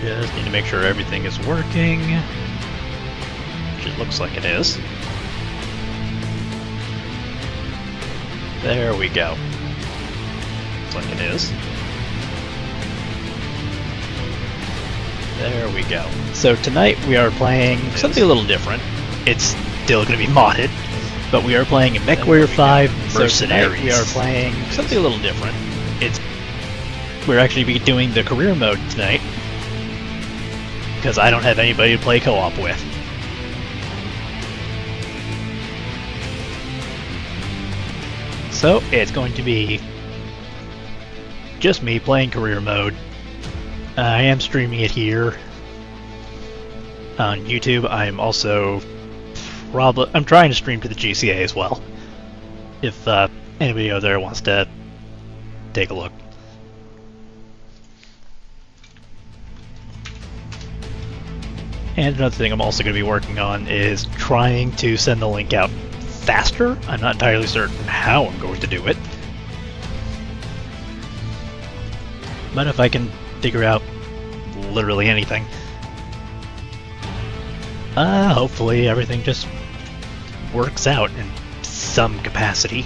Just need to make sure everything is working, which it looks like it is. There we go. Looks like it is. There we go. So tonight we are playing something a little different. It's still going to be modded, but we are playing Mechwarrior 5 Mercenaries. We are playing something a little different. We're actually be doing the career mode tonight, because I don't have anybody to play co-op with. So it's going to be just me playing career mode. I am streaming it here on YouTube. I'm also I'm trying to stream to the GCA as well, if anybody out there wants to take a look. And another thing I'm also going to be working on is trying to send the link out faster. I'm not entirely certain how I'm going to do it, but if I can figure out literally anything, hopefully everything just works out in some capacity.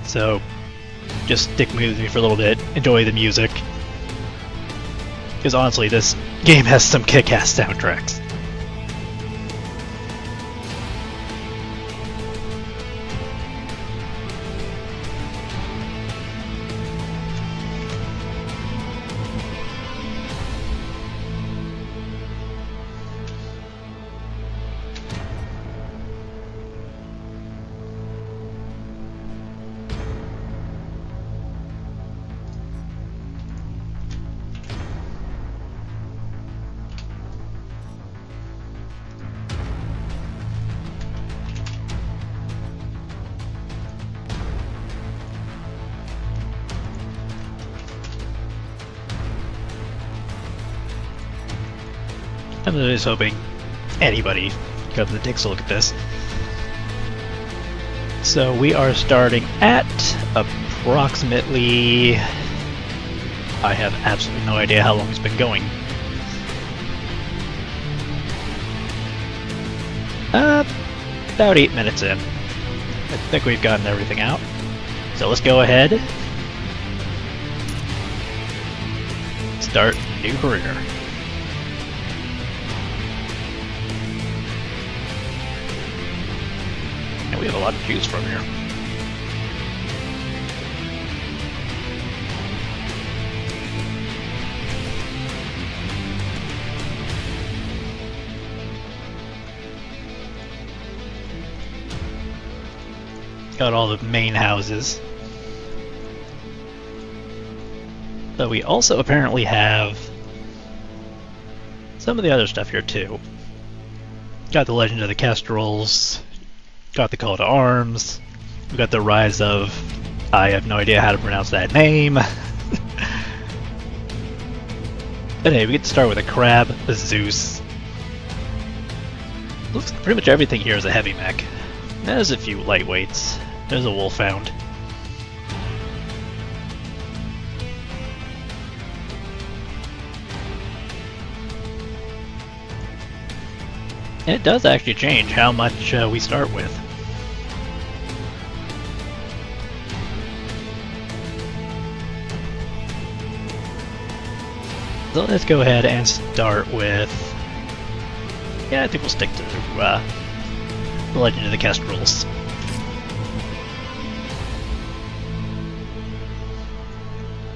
So just stick with me for a little bit, enjoy the music, because honestly this game has some kick-ass soundtracks. I'm just hoping anybody comes and takes a look at this. So we are starting at approximately... I have absolutely no idea how long it's been going. About 8 minutes in. I think we've gotten everything out. So let's go ahead. Start new career. And we have a lot to choose from here. Got all the main houses. But we also apparently have some of the other stuff here too. Got the Legend of the Kestrels. Got the Call to Arms. We got the Rise of... I have no idea how to pronounce that name. But hey, we get to start with a Crab, a Zeus. Looks like pretty much everything here is a heavy mech. There's a few lightweights. There's a Wolfhound. And it does actually change how much we start with. So let's go ahead and start with... Yeah, I think we'll stick to the Legend of the Kestrels.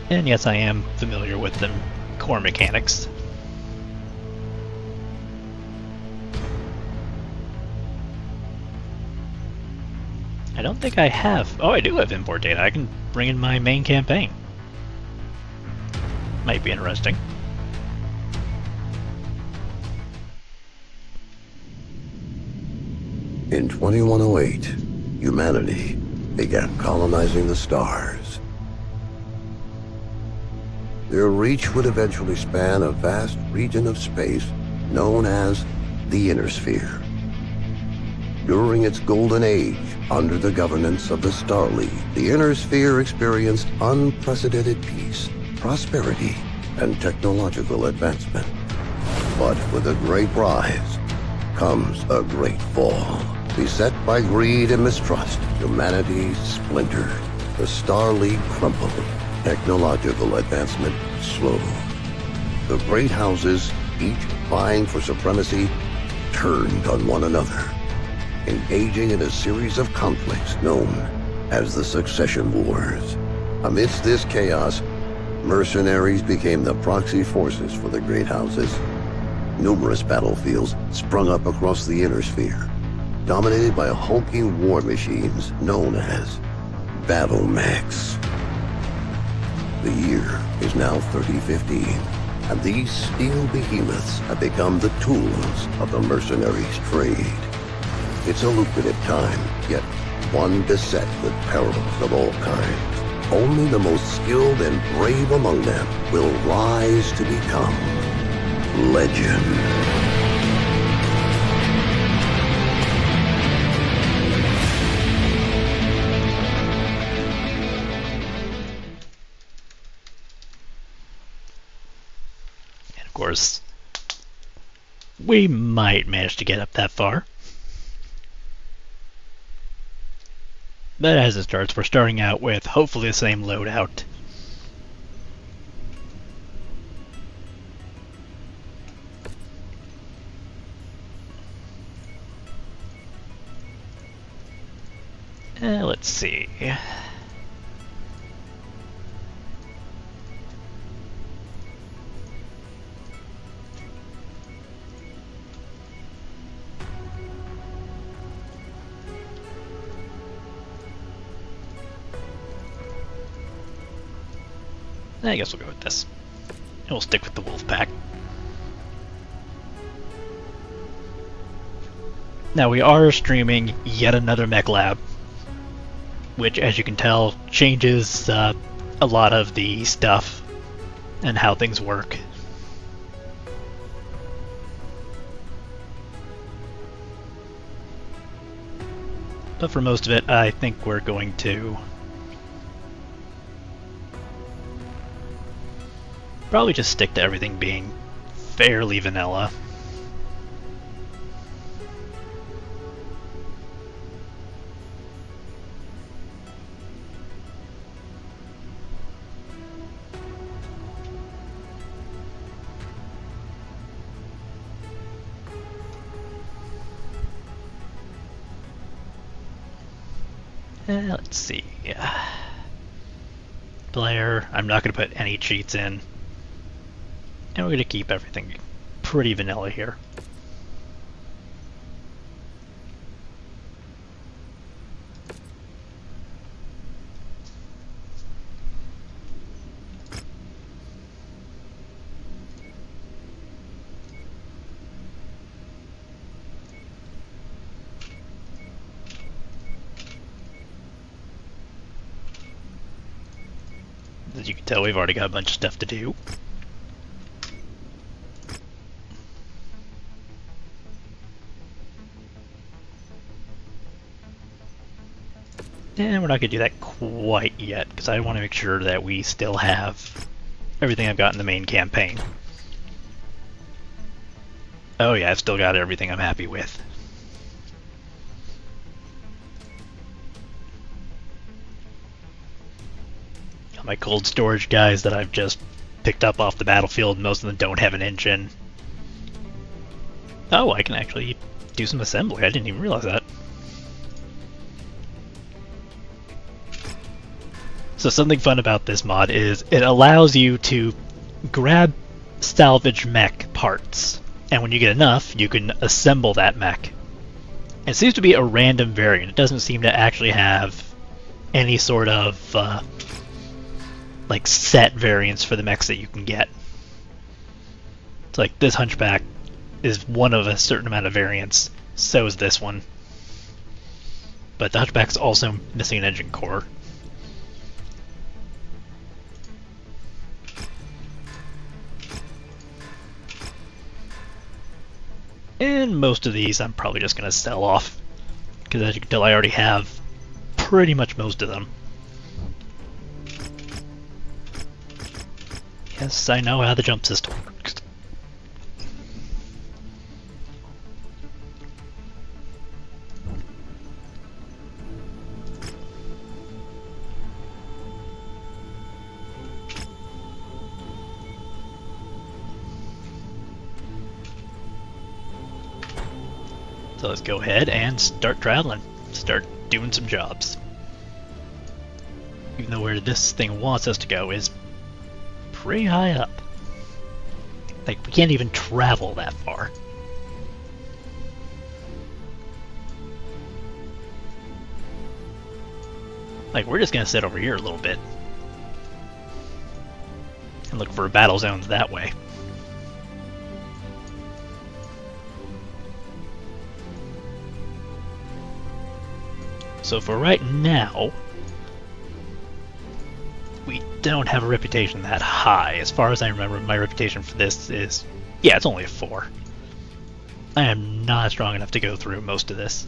And yes, I am familiar with the core mechanics. I don't think I have... Oh, I do have import data. I can bring in my main campaign. Might be interesting. In 2108, humanity began colonizing the stars. Their reach would eventually span a vast region of space known as the Inner Sphere. During its golden age, under the governance of the Star League, the Inner Sphere experienced unprecedented peace, prosperity, and technological advancement. But with a great rise comes a great fall. Beset by greed and mistrust, humanity splintered. The Star League crumbled. Technological advancement slowed. The great houses, each vying for supremacy, turned on one another, engaging in a series of conflicts known as the Succession Wars. Amidst this chaos, mercenaries became the proxy forces for the great houses. Numerous battlefields sprung up across the inner sphere, dominated by hulking war machines known as battle mechs. The year is now 3015, and these steel behemoths have become the tools of the mercenaries' trade. It's a lucrative time, yet one beset with perils of all kinds. Only the most skilled and brave among them will rise to become legend. Of course, we might manage to get up that far. But as it starts, we're starting out with hopefully the same loadout. Let's see. I guess we'll go with this. And we'll stick with the wolf pack. Now we are streaming Yet Another Mech Lab, which, as you can tell, changes a lot of the stuff and how things work. But for most of it, I think we're going to probably just stick to everything being fairly vanilla. Let's see. Player, I'm not going to put any cheats in. And we're going to keep everything pretty vanilla here. As you can tell, we've already got a bunch of stuff to do. And we're not going to do that quite yet, because I want to make sure that we still have everything I've got in the main campaign. Oh yeah, I've still got everything I'm happy with. Got my cold storage guys that I've just picked up off the battlefield. Most of them don't have an engine. Oh, I can actually do some assembly. I didn't even realize that. So something fun about this mod is it allows you to grab salvage mech parts, and when you get enough, you can assemble that mech. It seems to be a random variant. It doesn't seem to actually have any sort of like set variants for the mechs that you can get. It's like this Hunchback is one of a certain amount of variants, so is this one. But the Hunchback's also missing an engine core. And most of these I'm probably just going to sell off, because as you can tell I already have pretty much most of them. Yes, I know how the jump system works. So let's go ahead and start traveling. Start doing some jobs. Even though where this thing wants us to go is pretty high up. Like, we can't even travel that far. Like, we're just gonna sit over here a little bit and look for battle zones that way. So for right now, we don't have a reputation that high. As far as I remember, my reputation for this is, yeah, it's only a 4. I am not strong enough to go through most of this.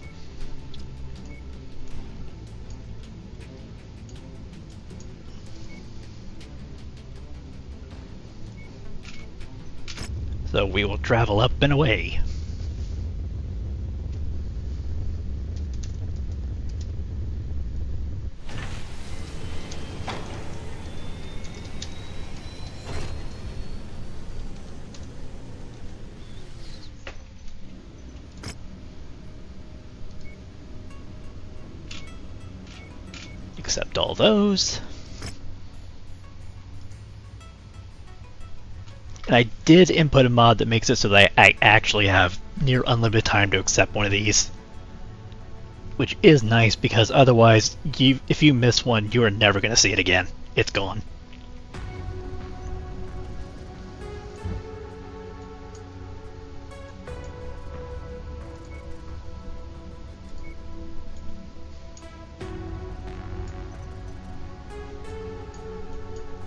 So we will travel up and away. Accept all those. And I did input a mod that makes it so that I actually have near unlimited time to accept one of these. Which is nice, because otherwise, if you miss one, you are never going to see it again. It's gone.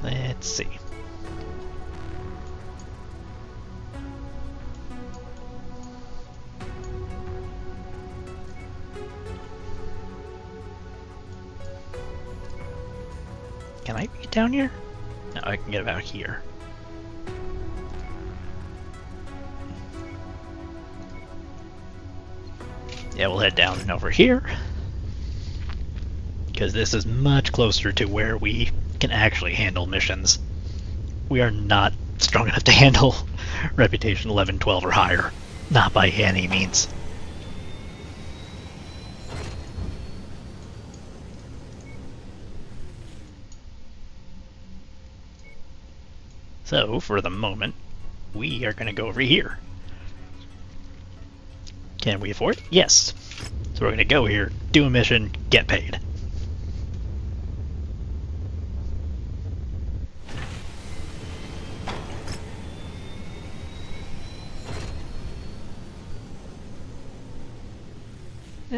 Let's see. Can I get down here? No, I can get about here. Yeah, we'll head down and over here, because this is much closer to where we can actually handle missions. We are not strong enough to handle Reputation 11, 12 or higher. Not by any means. So, for the moment, we are going to go over here. Can we afford it? Yes. So we're going to go here, do a mission, get paid.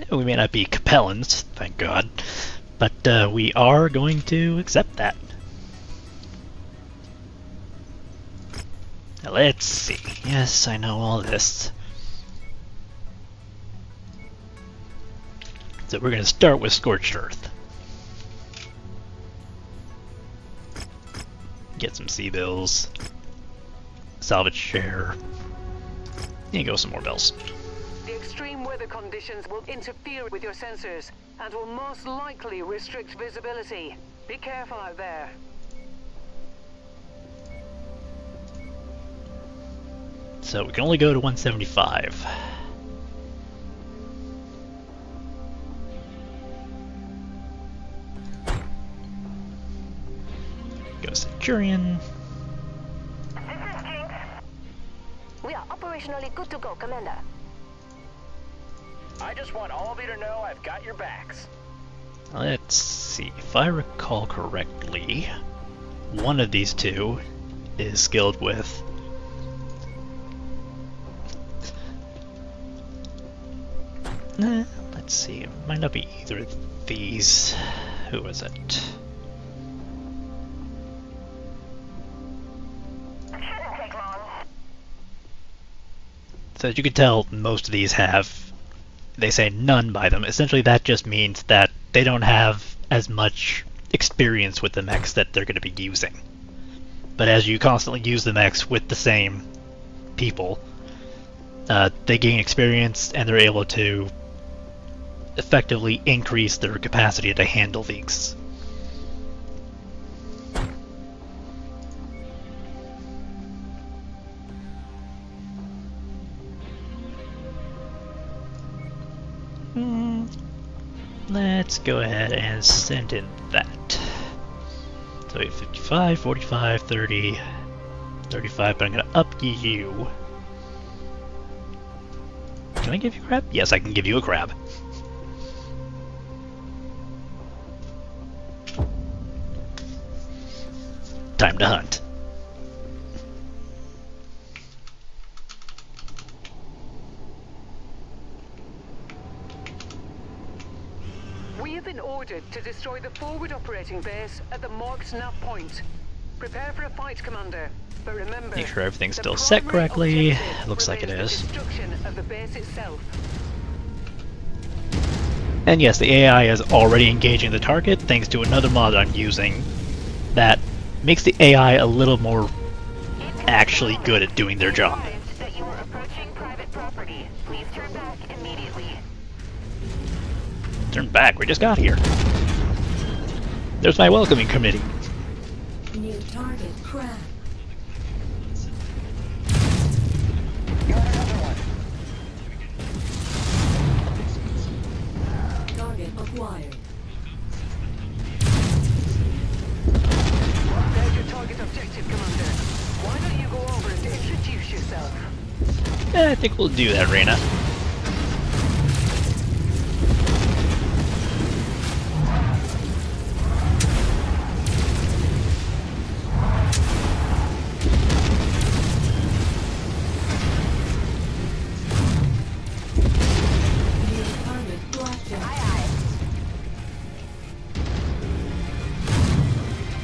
We may not be Capellans, thank God, but we are going to accept that. Now let's see. Yes, I know all this. So we're going to start with Scorched Earth. Get some sea bills. Salvage share. And go some more bells. The extreme weather conditions will interfere with your sensors and will most likely restrict visibility. Be careful out there. So we can only go to 175. Go Centurion. This is Jinx. We are operationally good to go, Commander. I just want all of you to know I've got your backs. Let's see. If I recall correctly, one of these two is skilled with let's see, it might not be either of these. Who was it? Shouldn't take long. So as you can tell, most of these have, they say none by them. Essentially that just means that they don't have as much experience with the mechs that they're going to be using. but as you constantly use the mechs with the same people, they gain experience and they're able to effectively increase their capacity to handle things. Let's go ahead and send in that. So we have 55, 45, 30, 35, but I'm going to up you. Can I give you a crab? Yes, I can give you a crab. Time to hunt. We have been ordered to destroy the forward operating base at the marked nav point. Prepare for a fight, Commander. But remember, make sure everything's still set correctly. Looks like it is. Destruction of the base itself. And yes, the AI is already engaging the target thanks to another mod I'm using that makes the AI a little more actually good at doing their job. That you are approaching private property. Please turn back immediately. Turn back, we just got here. There's my welcoming committee. New target crab. Target acquired. There's your target objective, Commander. Why don't you go over and introduce yourself? I think we'll do that, Reyna.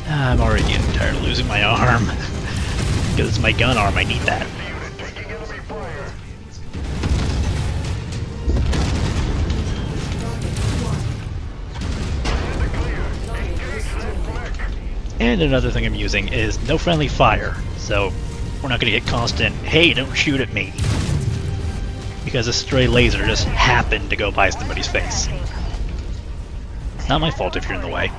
I'm already getting tired of losing my arm. Because it's my gun arm, I need that. And another thing I'm using is no friendly fire, so we're not going to get constant, hey, don't shoot at me. Because a stray laser just happened to go by somebody's face. Not my fault if you're in the way.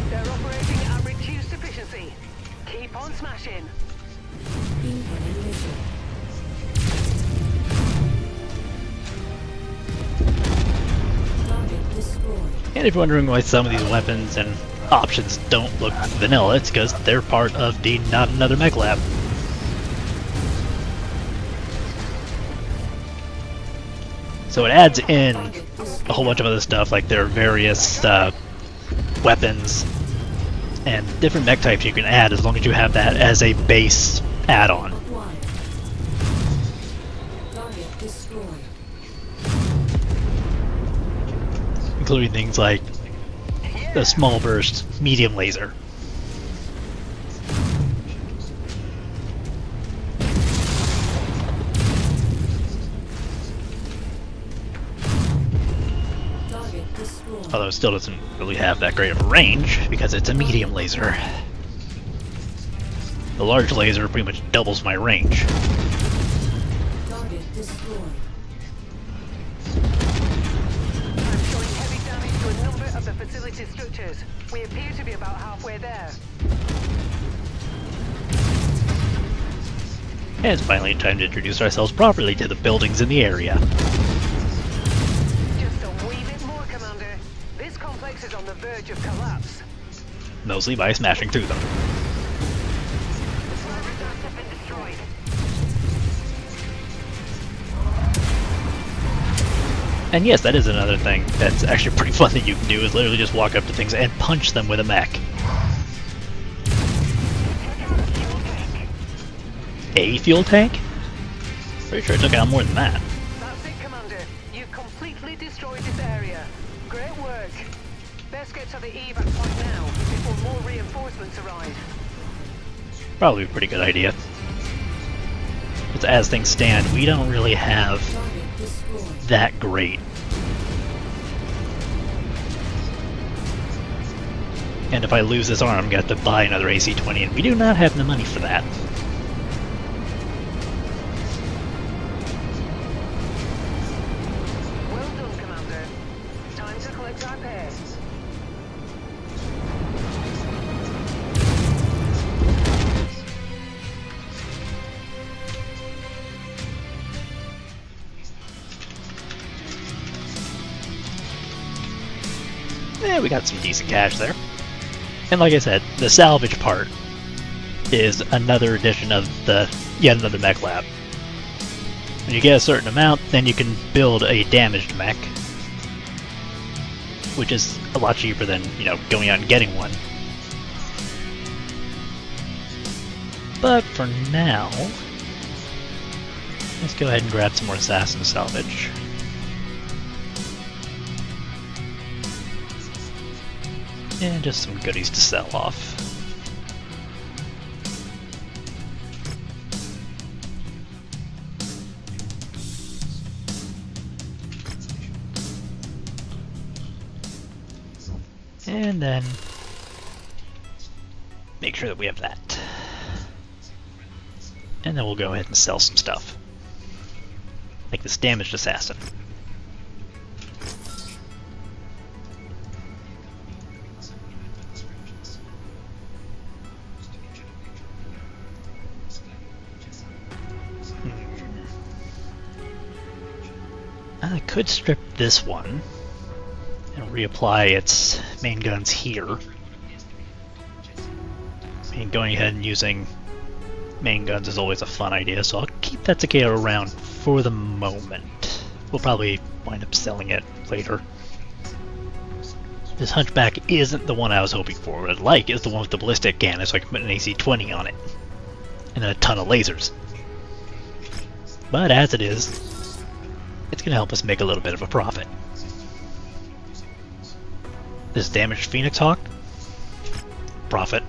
They're operating at reduced efficiency. Keep on smashing. Incoming missile. Target destroyed. And if you're wondering why some of these weapons and options don't look vanilla, it's because they're part of the Not Another Mech Lab. So it adds in a whole bunch of other stuff, like there are various weapons and different mech types you can add as long as you have that as a base add-on. Acquired. Target destroyed. Including things like the small burst medium laser. Target destroyed. Although it still doesn't really have that great of a range because it's a medium laser. The large laser pretty much doubles my range. Target destroyed. I'm showing heavy damage to a number of the facility structures. We appear to be about halfway there. And it's finally time to introduce ourselves properly to the buildings in the area. Just a wee bit more, Commander. This complex is on the verge of collapse. Mostly by smashing through them. Have been destroyed. And yes, that is another thing that's actually pretty fun that you can do, is literally just walk up to things and punch them with a mech. A fuel tank? Pretty sure it took out more than that. That's it, Commander. You've completely destroyed this area. Great work. Best get to the evac point now, before more reinforcements arrive. Probably a pretty good idea. But as things stand, we don't really have Target destroyed. that great And if I lose this arm, I'm going to have to buy another AC-20, and we do not have the money for that. Well done, Commander. Time to collect our pay. Yeah, we got some decent cash there. And like I said, the salvage part is another edition of the Yet Another Mech Lab. When you get a certain amount, then you can build a damaged mech, which is a lot cheaper than, you know, going out and getting one. But for now, let's go ahead and grab some more assassin salvage. And just some goodies to sell off. And then make sure that we have that. And then we'll go ahead and sell some stuff. Like this damaged assassin. I could strip this one and reapply its main guns here. I mean, going ahead and using main guns is always a fun idea, so I'll keep that Takeo around for the moment. We'll probably wind up selling it later. This Hunchback isn't the one I was hoping for. What I'd like is the one with the ballistic cannon, so I can put an AC-20 on it. And then a ton of lasers. But as it is, it's going to help us make a little bit of a profit. This damaged Phoenix Hawk? Profit.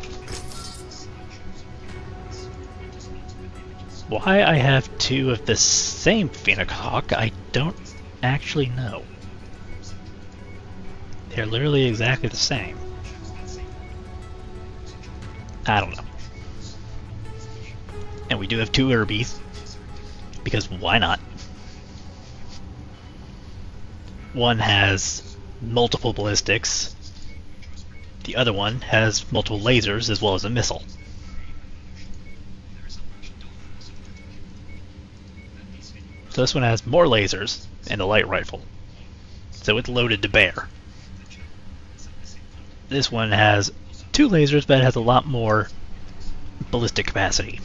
Why I have two of the same Phoenix Hawk, I don't actually know. They're literally exactly the same. I don't know. And we do have two Irbies, because why not? One has multiple ballistics, the other one has multiple lasers as well as a missile. So this one has more lasers and a light rifle, so it's loaded to bear. This one has two lasers, but it has a lot more ballistic capacity.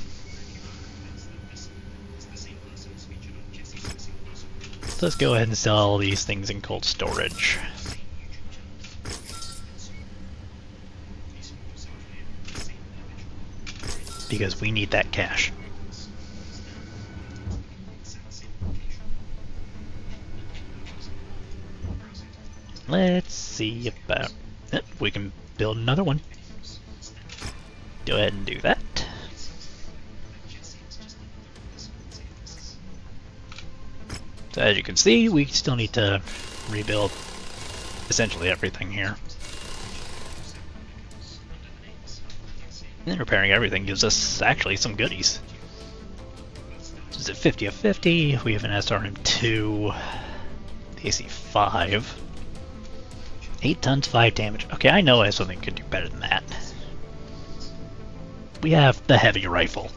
So let's go ahead and sell all these things in cold storage. Because we need that cash. Let's see about it. We can build another one. Go ahead and do that. So as you can see, we still need to rebuild essentially everything here. And then repairing everything gives us actually some goodies. So is it 50 of 50? We have an SRM2, the AC-5. 8 tons, 5 damage. Okay, I know I have something could do better than that. We have the heavy rifle,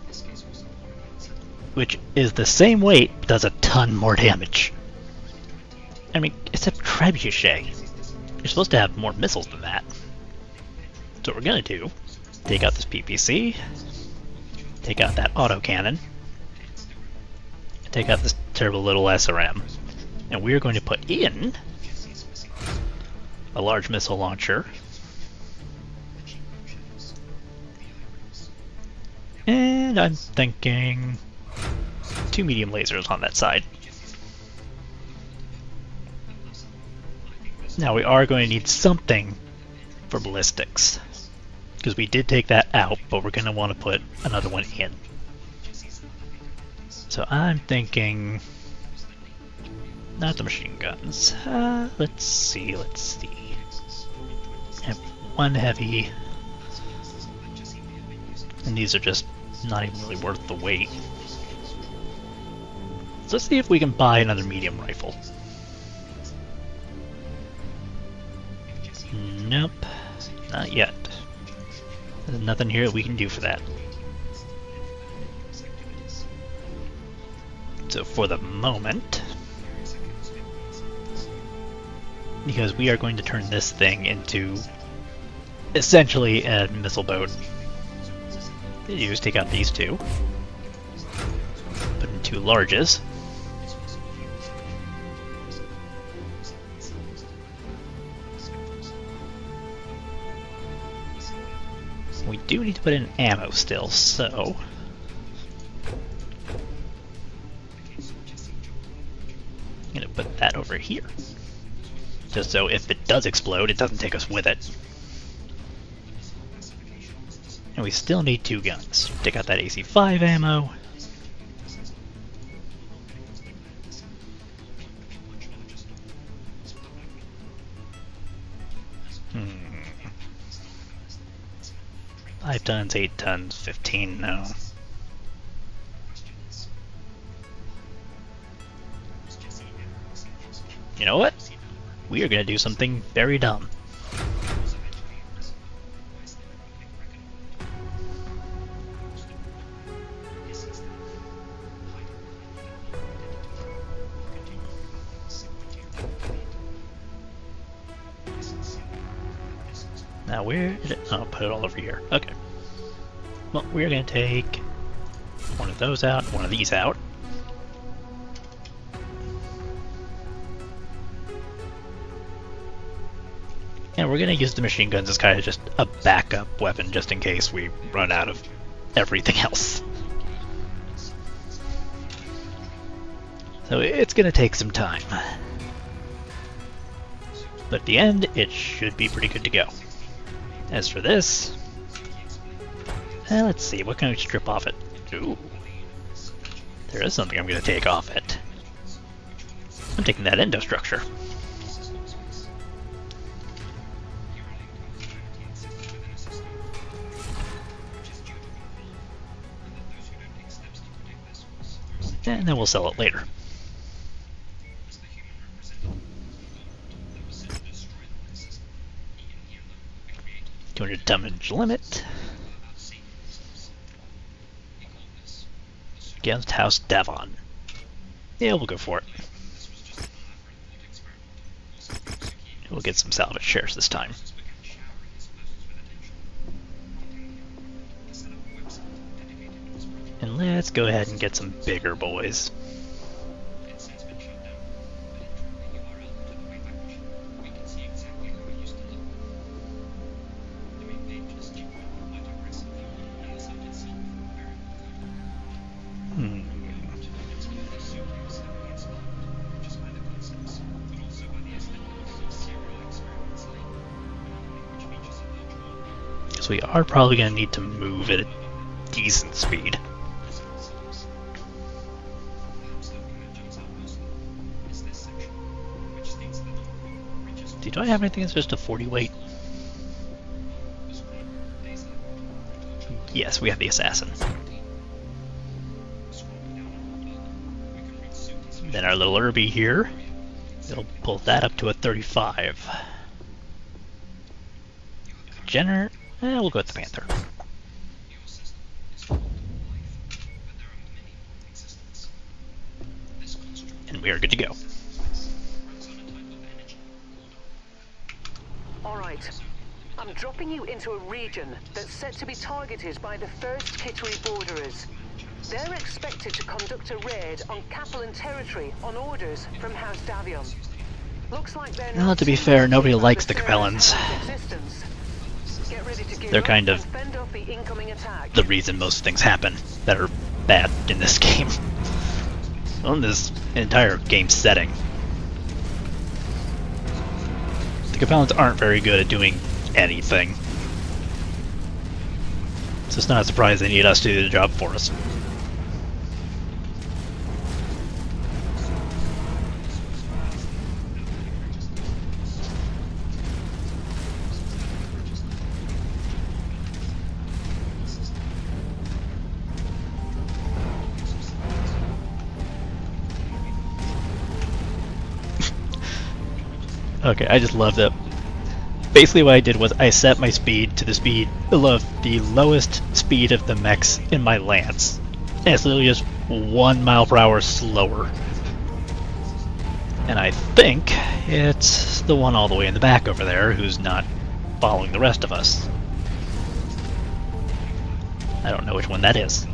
which is the same weight, but does a ton more damage. I mean, it's a trebuchet. You're supposed to have more missiles than that. So what we're gonna do, take out this PPC, take out that autocannon, and take out this terrible little SRM. And we're going to put in a large missile launcher, and I'm thinking 2 medium lasers on that side. Now we are going to need something for ballistics, because we did take that out, but we're going to want to put another one in. So I'm thinking not the machine guns. Let's see. I have one heavy. And these are just not even really worth the wait. So let's see if we can buy another medium rifle. Nope, not yet. There's nothing here that we can do for that. So for the moment, because we are going to turn this thing into essentially a missile boat. You just take out these two, put in two larges. We do need to put in ammo still, so I'm gonna put that over here. Just so if it does explode, it doesn't take us with it. And we still need two guns. Take out that AC-5 ammo. Hmm. 5 tons, 8 tons, 15, no. You know what? We are going to do something very dumb. Now where did it? Oh, put it all over here. Okay. Well, we're going to take one of those out, one of these out. And we're going to use the machine guns as kind of just a backup weapon, just in case we run out of everything else. So it's going to take some time. But at the end, it should be pretty good to go. As for this, let's see, what can we strip off it? Ooh. There is something I'm going to take off it. I'm taking that endostructure. And then we'll sell it later. 200 damage limit. Against House Davon. Yeah, we'll go for it. We'll get some salvage shares this time. And let's go ahead and get some bigger boys. We are probably going to need to move at a decent speed. Do I have anything that's just a 40 weight? Yes, we have the assassin. Then our little Irby here, it'll pull that up to a 35. Jenner, we'll go with the Panther. And we are good to go. Alright, I'm dropping you into a region that's set to be targeted by the first Kittery borderers. They're expected to conduct a raid on Capellan territory on orders from House Davion. Looks like they're Well, to be fair, nobody likes the Capellans. They're kind of the reason most things happen that are bad in this game. On this entire game setting. The Capellans aren't very good at doing anything. So it's not a surprise they need us to do the job for us. Okay, I just love that. Basically what I did was I set my speed to the speed of the lowest speed of the mechs in my lance. And it's literally just 1 mile per hour slower. And I think it's the one all the way in the back over there who's not following the rest of us. I don't know which one that is.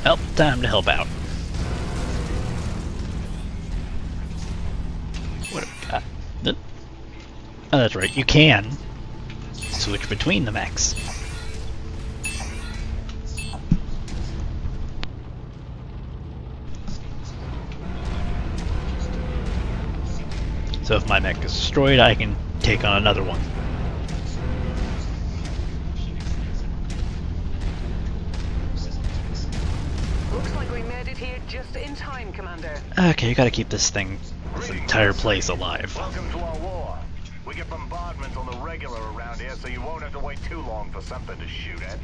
Well, time to help out. What have we got? Oh, that's right, you can switch between the mechs. So if my mech is destroyed, I can take on another one. Looks like we made it here just in time, Commander. Okay, you gotta keep this thing, this entire place alive. Welcome to our war. We get bombardments on the regular around here, so you won't have to wait too long for something to shoot at.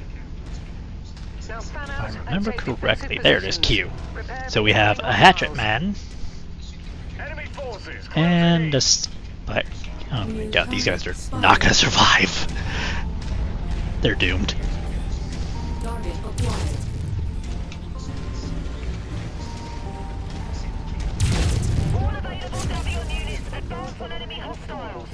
Now fan If out I and remember take correctly, defensive there it is, Q. positions. Prepare So for we have taking a on hatchet miles. man Enemy forces. and a spike. Oh my god, these guys are not gonna survive. They're doomed. Target acquired. All available Davion units advance on enemy hostiles.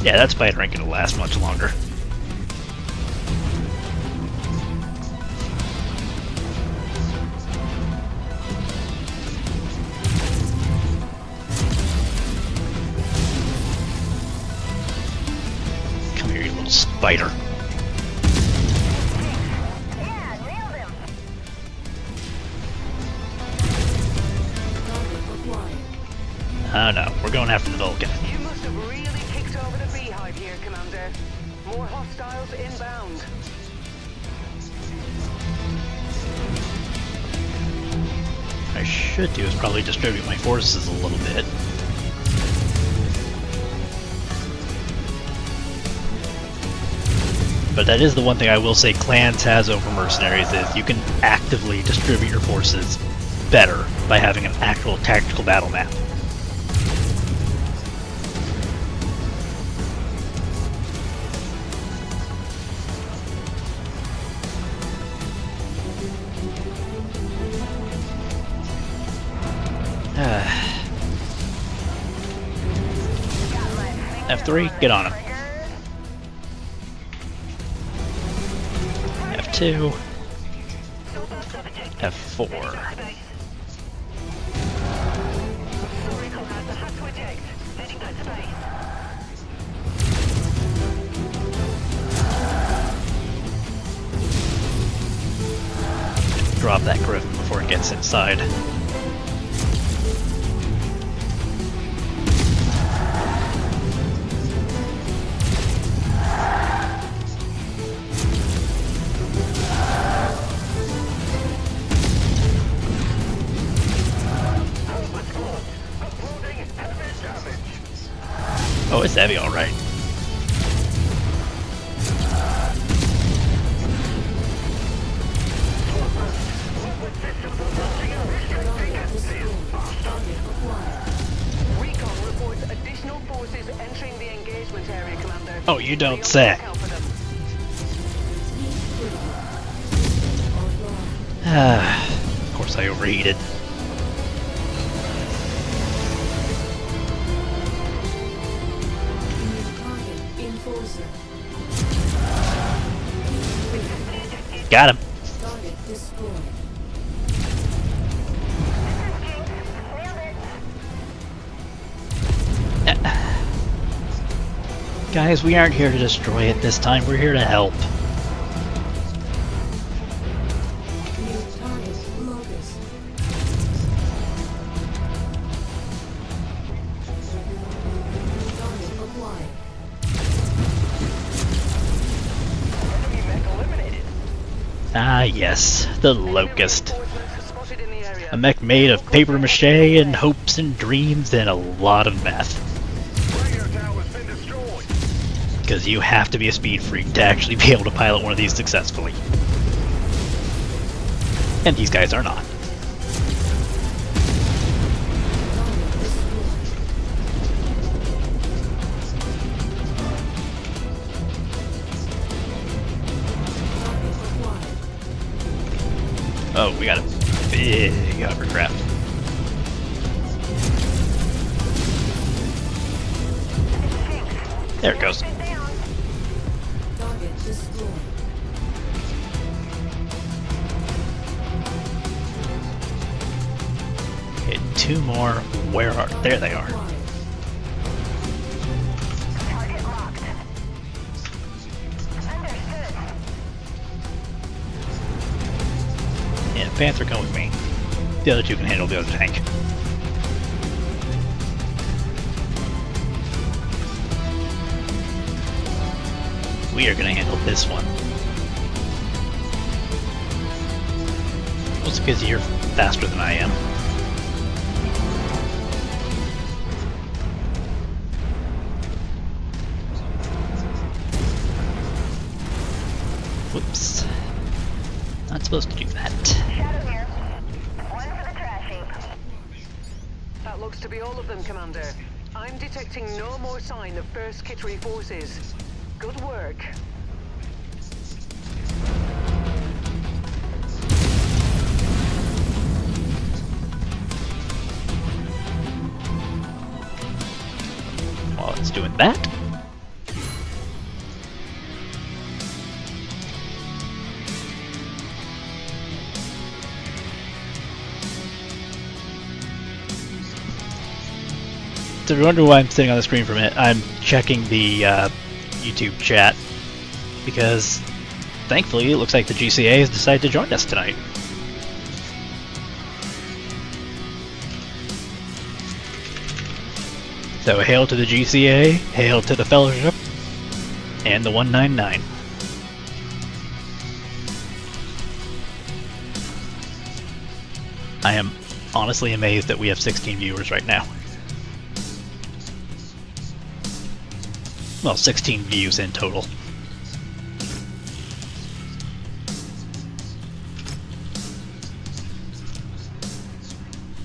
Yeah, that spider ain't gonna last much longer. Come here, you little spider. Yeah, nailed him. Target acquired. Oh no, we're going after the Vulcan. You must have really kicked over the beehive here, Commander. More hostiles inbound. What I should do is probably distribute my forces a little bit. But that is the one thing I will say Clans has over Mercenaries is you can actively distribute your forces better by having an actual tactical battle map. F3, get on him. F2, F4. Drop that Griffin before it gets inside. Oh, it's heavy, alright. Recon reports additional forces entering the engagement area, Commander. Oh, you don't Be on say. the lookout for them. Of course I overheated. Target enforcer. Got him. Target destroyed. Guys, we aren't here to destroy it this time, we're here to help. New target locust. Target acquired. Enemy mech eliminated. Ah yes, the Locust. Reinforcements spotted in the area. A mech made of paper mache and hopes and dreams and a lot of meth. Radio tower's been destroyed. Because you have to be a speed freak to actually be able to pilot one of these successfully. And these guys are not. Oh, we got a big hovercraft. There it goes. Target destroyed. Okay, two more. Where are... There they are. Acquired. Target locked. Understood. Yeah, Panther, come with me. The other two can handle the other tank. We are gonna handle this one. Well, it's because you're faster than I am. Whoops. Not supposed to do that. Shadow here. One for the trash heap. That looks to be all of them, Commander. I'm detecting no more sign of First Kittery forces. Good work. While it's doing that, so if you wonder why I'm sitting on the screen for a minute, I'm checking the YouTube chat because thankfully it looks like the GCA has decided to join us tonight. So hail to the GCA, hail to the Fellowship, and the 199. I am honestly amazed that we have 16 viewers right now. Well, 16 views in total.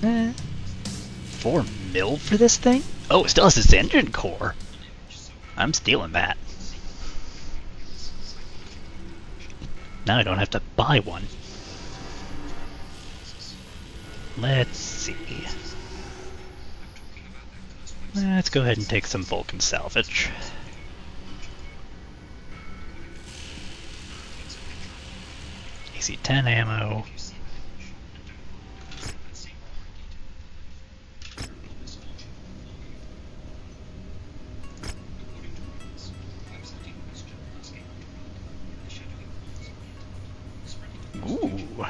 $4 mil for this thing? Oh, it still has its engine core. I'm stealing that. Now I don't have to buy one. Let's see. Let's go ahead and take some Vulcan salvage. AC-10 ammo. Ooh.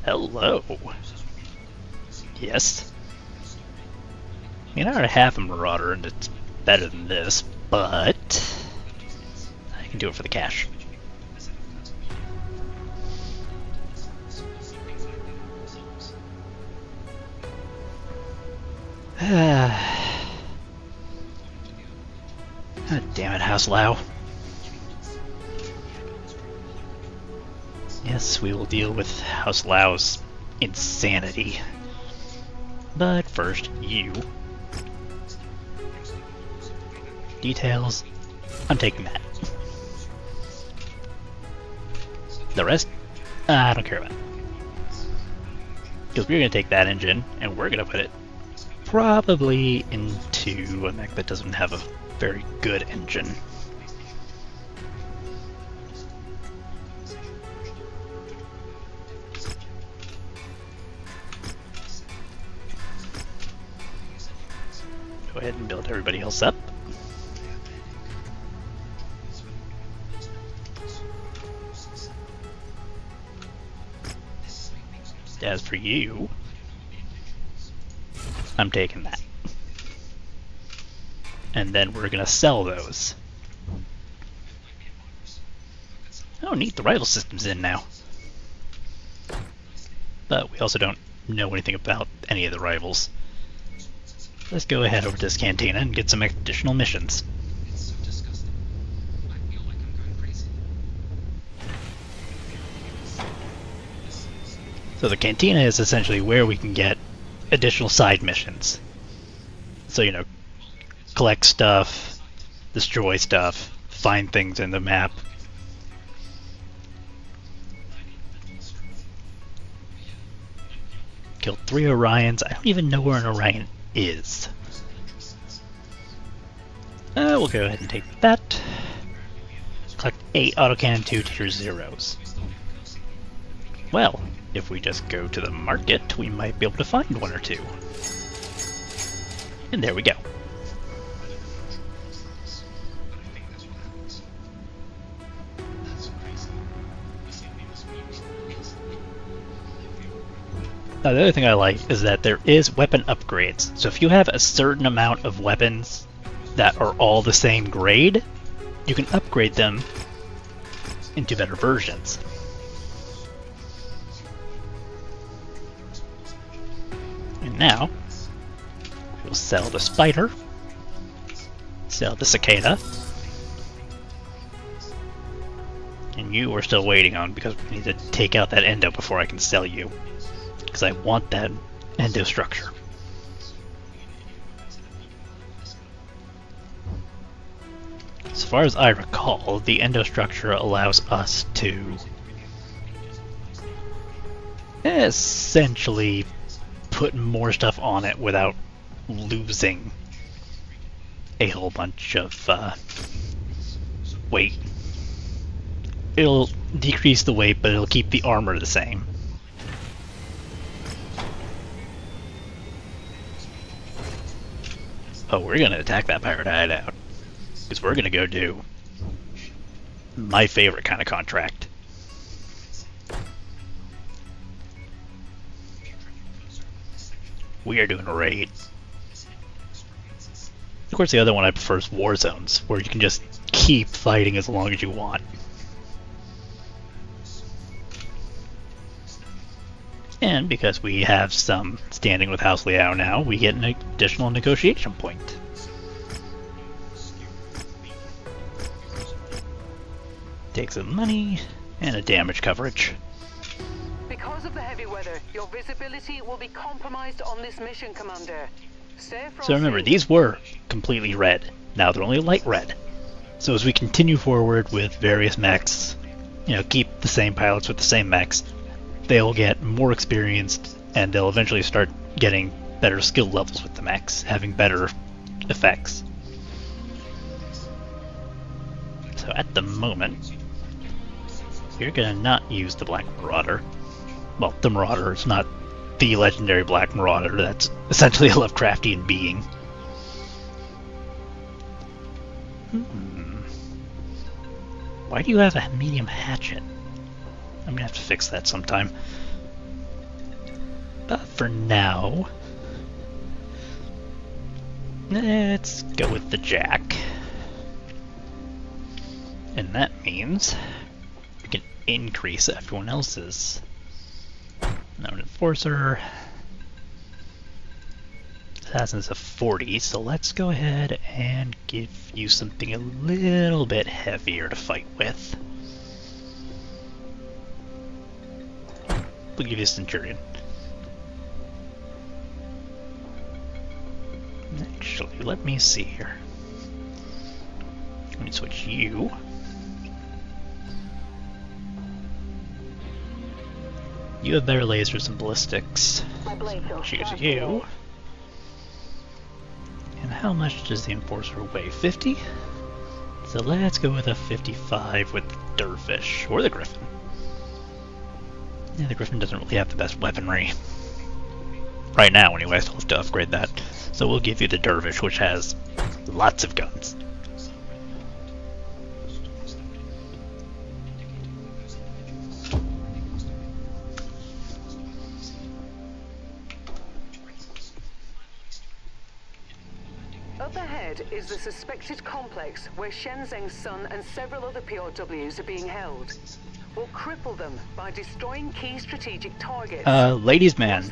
Hello. Yes. I mean, I already have a Marauder and it's better than this, but I can do it for the cash. God damn it, House Lau. Yes, we will deal with House Lau's insanity. But first, you. Details. I'm taking that. The rest, I don't care about. Because we're going to take that engine, and we're going to put it probably into a mech that doesn't have a very good engine. Go ahead and build everybody else up. As for you, I'm taking that. And then we're gonna sell those. Oh neat, the rival system's in now. but we also don't know anything about any of the rivals. Let's go ahead over to this cantina and get some additional missions. So the cantina is essentially where we can get additional side missions. So, you know, collect stuff, destroy stuff, find things in the map. Killed 3 Orions. I don't even know where an Orion is. We'll go ahead and take that. Collect 8 autocannon 2 tier 0s. Well, if we just go to the market, we might be able to find 1 or 2. And there we go. Now, the other thing I like is that there is weapon upgrades. So if you have a certain amount of weapons that are all the same grade, you can upgrade them into better versions. And now, we'll sell the spider, sell the cicada, and you we're still waiting on because we need to take out that endo before I can sell you. Because I want that endo structure. As far as I recall, the endo structure allows us to essentially put more stuff on it without losing a whole bunch of weight. It'll decrease the weight, but it'll keep the armor the same. Oh, we're gonna attack that pirate hideout. Because we're gonna go do my favorite kind of contract. We are doing a raid. Of course, the other one I prefer is war zones, where you can just keep fighting as long as you want. And because we have some standing with House Liao now, we get an additional negotiation point. Take some money and a damage coverage. Because of the heavy weather, your visibility will be compromised on this mission, Commander. Stay from So remember, these were completely red. Now they're only light red. So as we continue forward with various mechs, you know, keep the same pilots with the same mechs, they'll get more experienced and they'll eventually start getting better skill levels with the mechs, having better effects. So at the moment, you're gonna not use the Black Marauder. Well, the Marauder is not the legendary Black Marauder, that's essentially a Lovecraftian being. Why do you have a medium hatchet? I'm gonna have to fix that sometime. But for now, let's go with the Jack. And that means we can increase everyone else's. Now an Enforcer. Assassin's a 40, so let's go ahead and give you something a little bit heavier to fight with. We'll give you a Centurion. Actually, let me see here. Let me switch you. You have better lasers and ballistics. Choose you. And how much does the Enforcer weigh? 50? So let's go with a 55 with the Dervish, or the Griffin. Yeah, the Griffin doesn't really have the best weaponry. Right now, anyway, I still have to upgrade that. So we'll give you the Dervish, which has lots of guns. Up ahead is the suspected complex where Shenzeng's son and several other POWs are being held. or cripple them by destroying key strategic targets. Ladies man,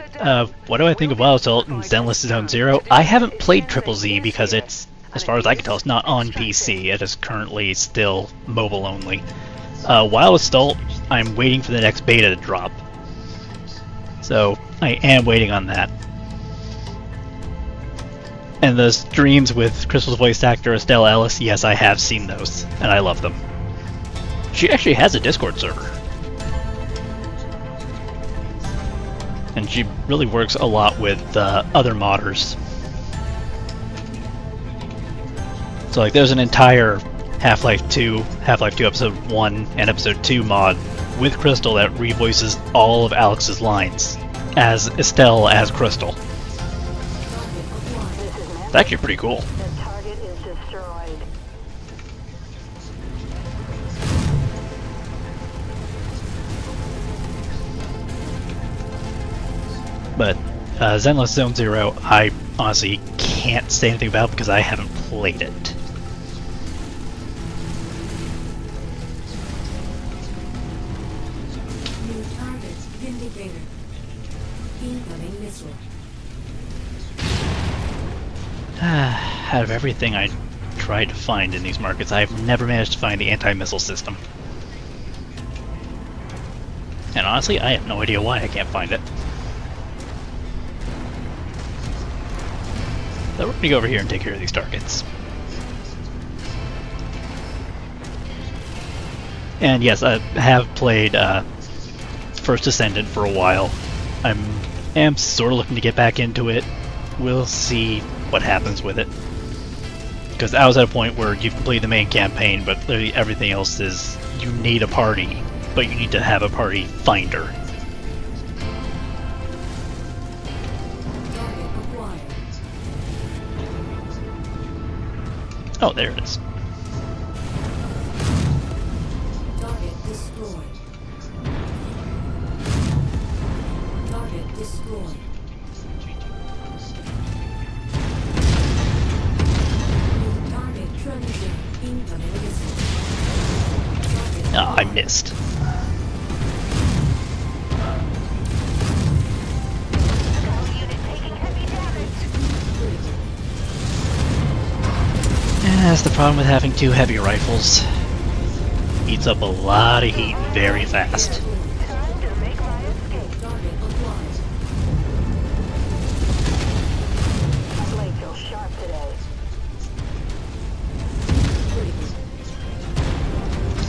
what do I think of Wild Assault and Zenless Zone Zero? I haven't played Triple Z because it's, as far as I can tell, it's not on PC. It is currently still mobile only. Wild Assault, I'm waiting for the next beta to drop. So, I am waiting on that. And the streams with Crystal's voice actor Estelle Ellis, yes, I have seen those, and I love them. She actually has a Discord server. And she really works a lot with other modders. So like there's an entire Half-Life 2 Episode 1 and Episode 2 mod with Crystal that revoices all of Alex's lines as Estelle as Crystal. It's actually pretty cool. The target is destroyed. But Zenless Zone Zero, I honestly can't say anything about because I haven't played it. New target. Vindicator. Incoming missile. Out of everything I tried to find in these markets, I've never managed to find the anti-missile system. And honestly, I have no idea why I can't find it. So we're gonna go over here and take care of these targets. And yes, I have played First Descendant for a while. I am sort of looking to get back into it. We'll see what happens with it. Because I was at a point where you've completed the main campaign, but literally everything else is you need a party, but you need to have a party finder. Target acquired. Oh, there it is. Target destroyed. Target destroyed. New target trunnion. Incoming missile. Ah, I missed. Yeah, that's the problem with having two heavy rifles. Eats up a lot of heat very fast. Time to make my escape. Target acquired. Blade so sharp today.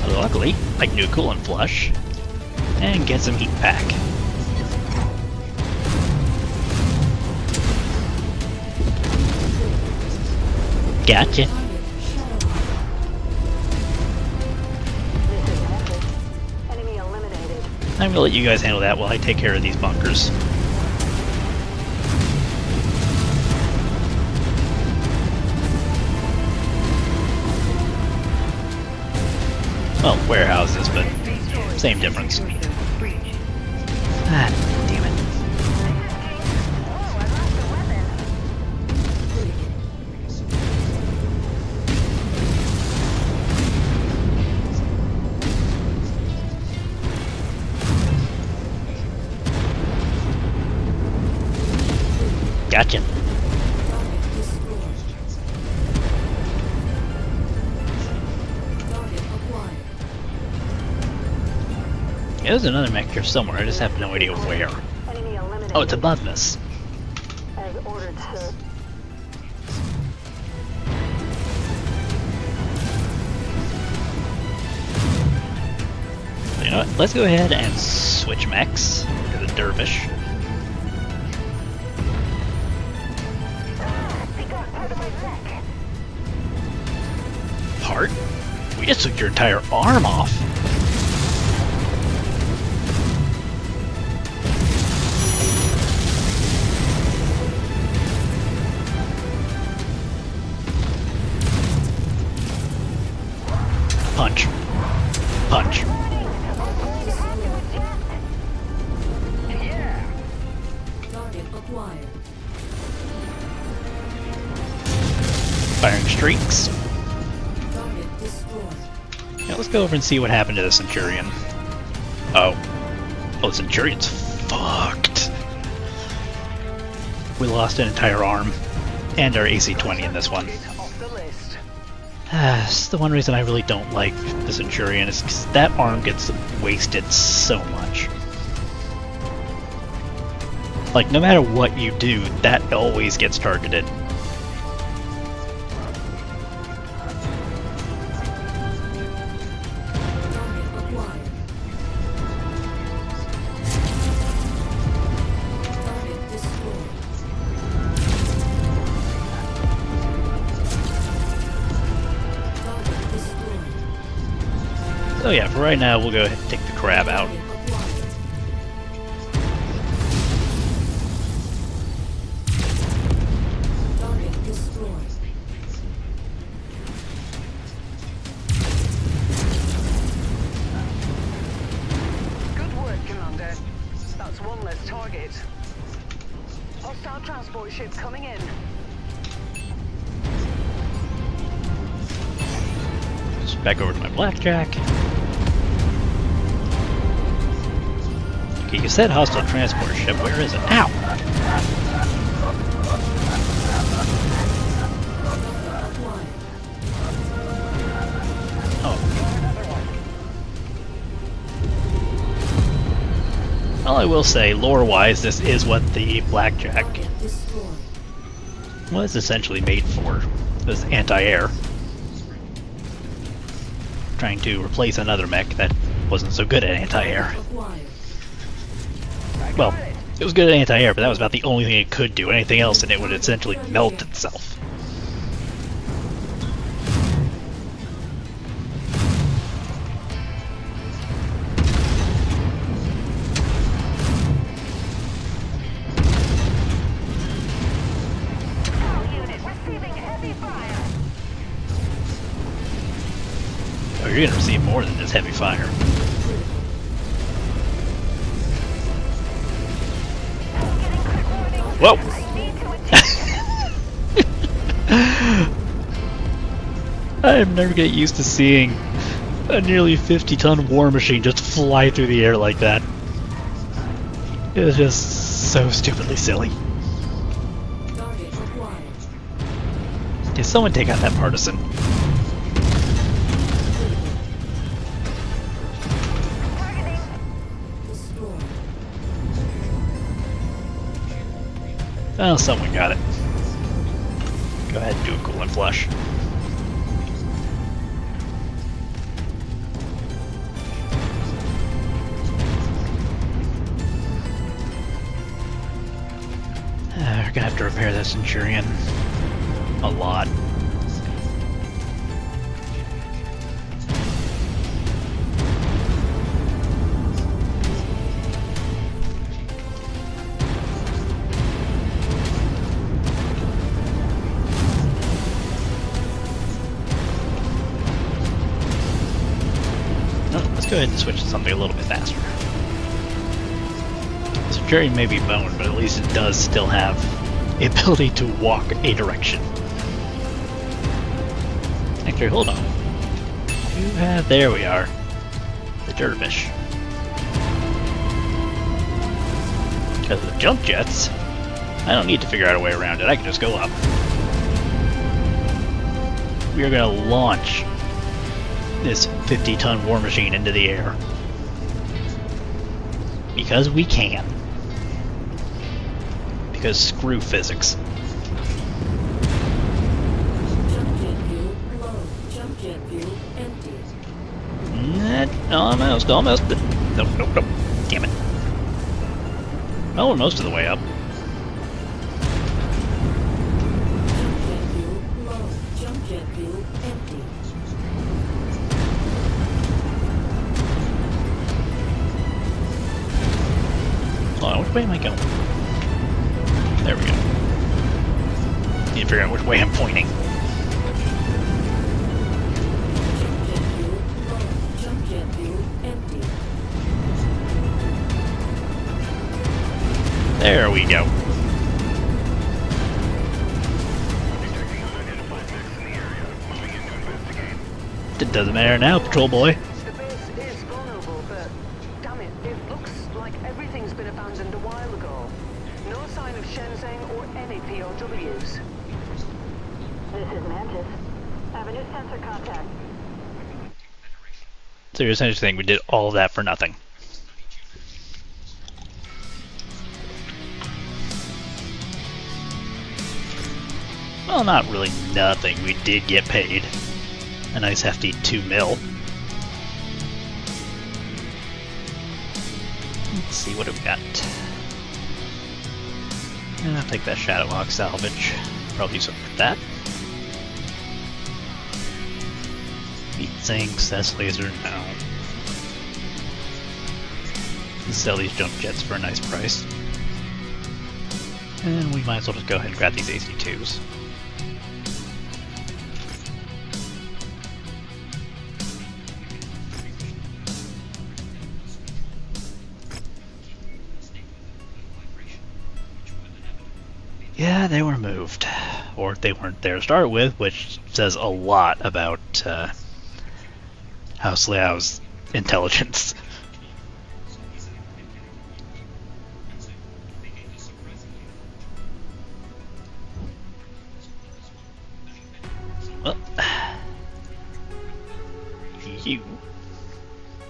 Luckily, I can do a coolant flush and get some heat back. Gotcha. This is epic. Enemy eliminated. I'm gonna let you guys handle that while I take care of these bunkers. Well, warehouses, but same difference. Ah, damn it. Oh, I lost a weapon. Gotcha. Target destroyed. Target acquired. Yeah, there's another mech here somewhere, I just have no idea where. Enemy eliminated. Oh, it's above us. As ordered, sir. You know what? Let's go ahead and switch mechs to the dervish. They got part of my deck. Part? We just took your entire arm off. Punch. Punch. Target acquired. Firing streaks. Target destroyed. Yeah, let's go over and see what happened to the Centurion. Oh. Oh, the Centurion's fucked. We lost an entire arm. And our AC-20 in this one. Off the list. It's the one reason I really don't like the Centurion is because that arm gets wasted so much. Like, no matter what you do, that always gets targeted. Target acquired. Target destroyed. Target destroyed. So yeah, for right now, we'll go ahead and take the crab out. Target acquired. Target destroyed. Good work, Commander. That's one less target. Hostile transport ship coming in. Just back over to my blackjack. Okay, you said hostile transport ship. Where is it? Ow! Acquired. Oh. Well, I will say, lore-wise, this is what the blackjack Target destroyed. was essentially made for. This anti-air. Trying to replace another mech that wasn't so good at anti-air. Acquired. Well, it was good at anti-air, but that was about the only thing it could do. Anything else and it would essentially melt itself. Oh, you're gonna receive more than just heavy fire. Whoa! I'm never get used to seeing a nearly 50-ton war machine just fly through the air like that. It was just so stupidly silly. Target acquired. Did someone take out that partisan? Destroyed. Oh, someone got it. Go ahead and do a cool and flush. We're gonna have to repair that Centurion a lot. Let's go ahead and switch to something a little bit faster. The Centurion may be boned, but at least it does still have the ability to walk a direction. Actually, hold on. You have, there we are. The dervish. Because of the jump jets, I don't need to figure out a way around it. I can just go up. We are going to launch this 50-ton war machine into the air. Because we can. Because screw physics. Jump jet fuel low. Jump jet fuel empty. Almost. Nope. Damn it. Oh, we're most of the way up. Jump jet fuel low. Jump jet fuel empty. Hold on, which way am I going? There we go. Need to figure out which way I'm pointing. Jump jet fuel low. Jump jet fuel empty. There we go. It doesn't matter now, patrol boy. The base is vulnerable, but damn it, Shenzhen, or any POWs. This is Mantis. I have a new sensor contact. So you're essentially saying we did all of that for nothing. Well, not really nothing. We did get paid a nice hefty 2 mil. Let's see what we've got. I'll take that Shadowhawk salvage. Probably use something like that. Heat sinks, S laser, no. Sell these jump jets for a nice price. And we might as well just go ahead and grab these AC2s. Yeah, they were moved. Or they weren't there to start with, which says a lot about House Liao's intelligence. Well,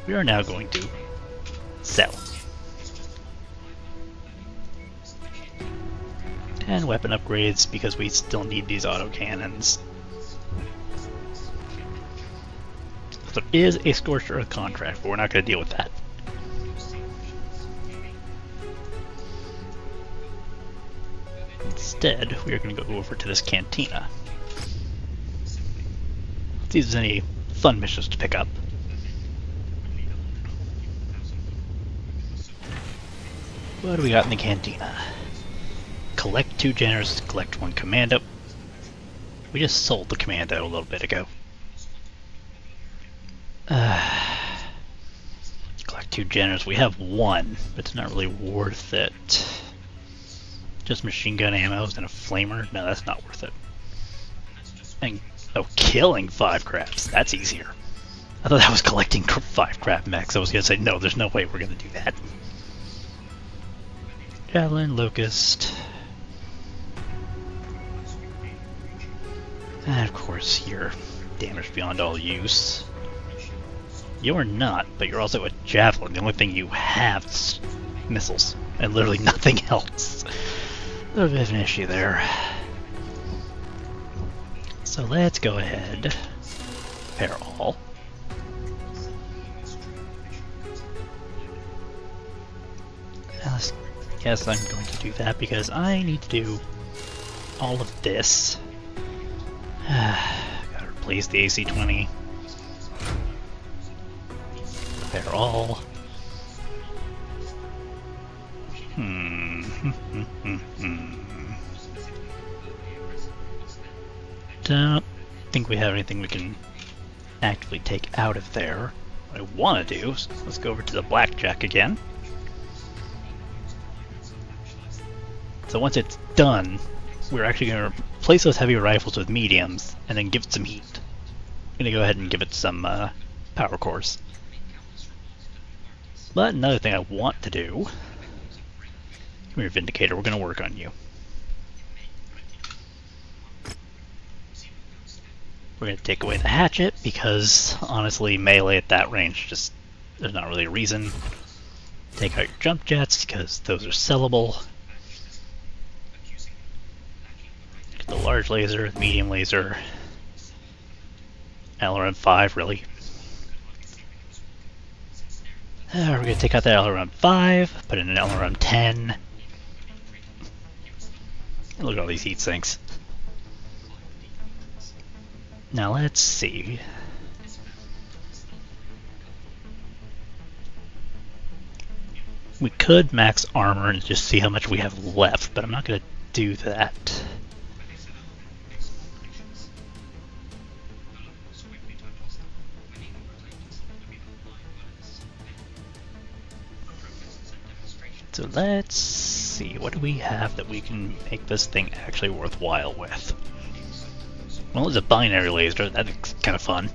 we are now going to sell. And weapon upgrades, because we still need these autocannons. There is a Scorched Earth contract, but we're not going to deal with that. Instead, we are going to go over to this cantina. See if there's any fun missions to pick up. What do we got in the cantina? Collect 2 generals, collect 1 commando. We just sold the commando a little bit ago. Collect 2 generals. We have 1, but it's not really worth it. Just machine gun ammo and a flamer? No, that's not worth it. And killing 5 crabs. That's easier. I thought that was collecting 5 crab mechs. I was gonna say no. There's no way we're gonna do that. Javelin, Locust. And of course, you're damaged beyond all use. You're not, but you're also a Javelin. The only thing you have is missiles, and literally nothing else. A little bit of an issue there. So let's go ahead, pair all. Yes, I'm going to do that because I need to do all of this. Gotta replace the AC-20. Pair all. Don't think we have anything we can actively take out of there. What I want to do is let's go over to the blackjack again. So once it's done, we're actually going to replace those heavy rifles with mediums and then give it some heat. I'm going to go ahead and give it some power cores. But another thing I want to do, come here, Vindicator, we're going to work on you. We're going to take away the hatchet because honestly melee at that range, just there's not really a reason. Take out your jump jets because those are sellable. The large laser, the medium laser, LRM-5 really. We're going to take out that LRM-5, put in an LRM-10. Look at all these heat sinks. Now let's see. We could max armor and just see how much we have left, but I'm not going to do that. So let's see, what do we have that we can make this thing actually worthwhile with? Well, it's a binary laser, that's kind of fun.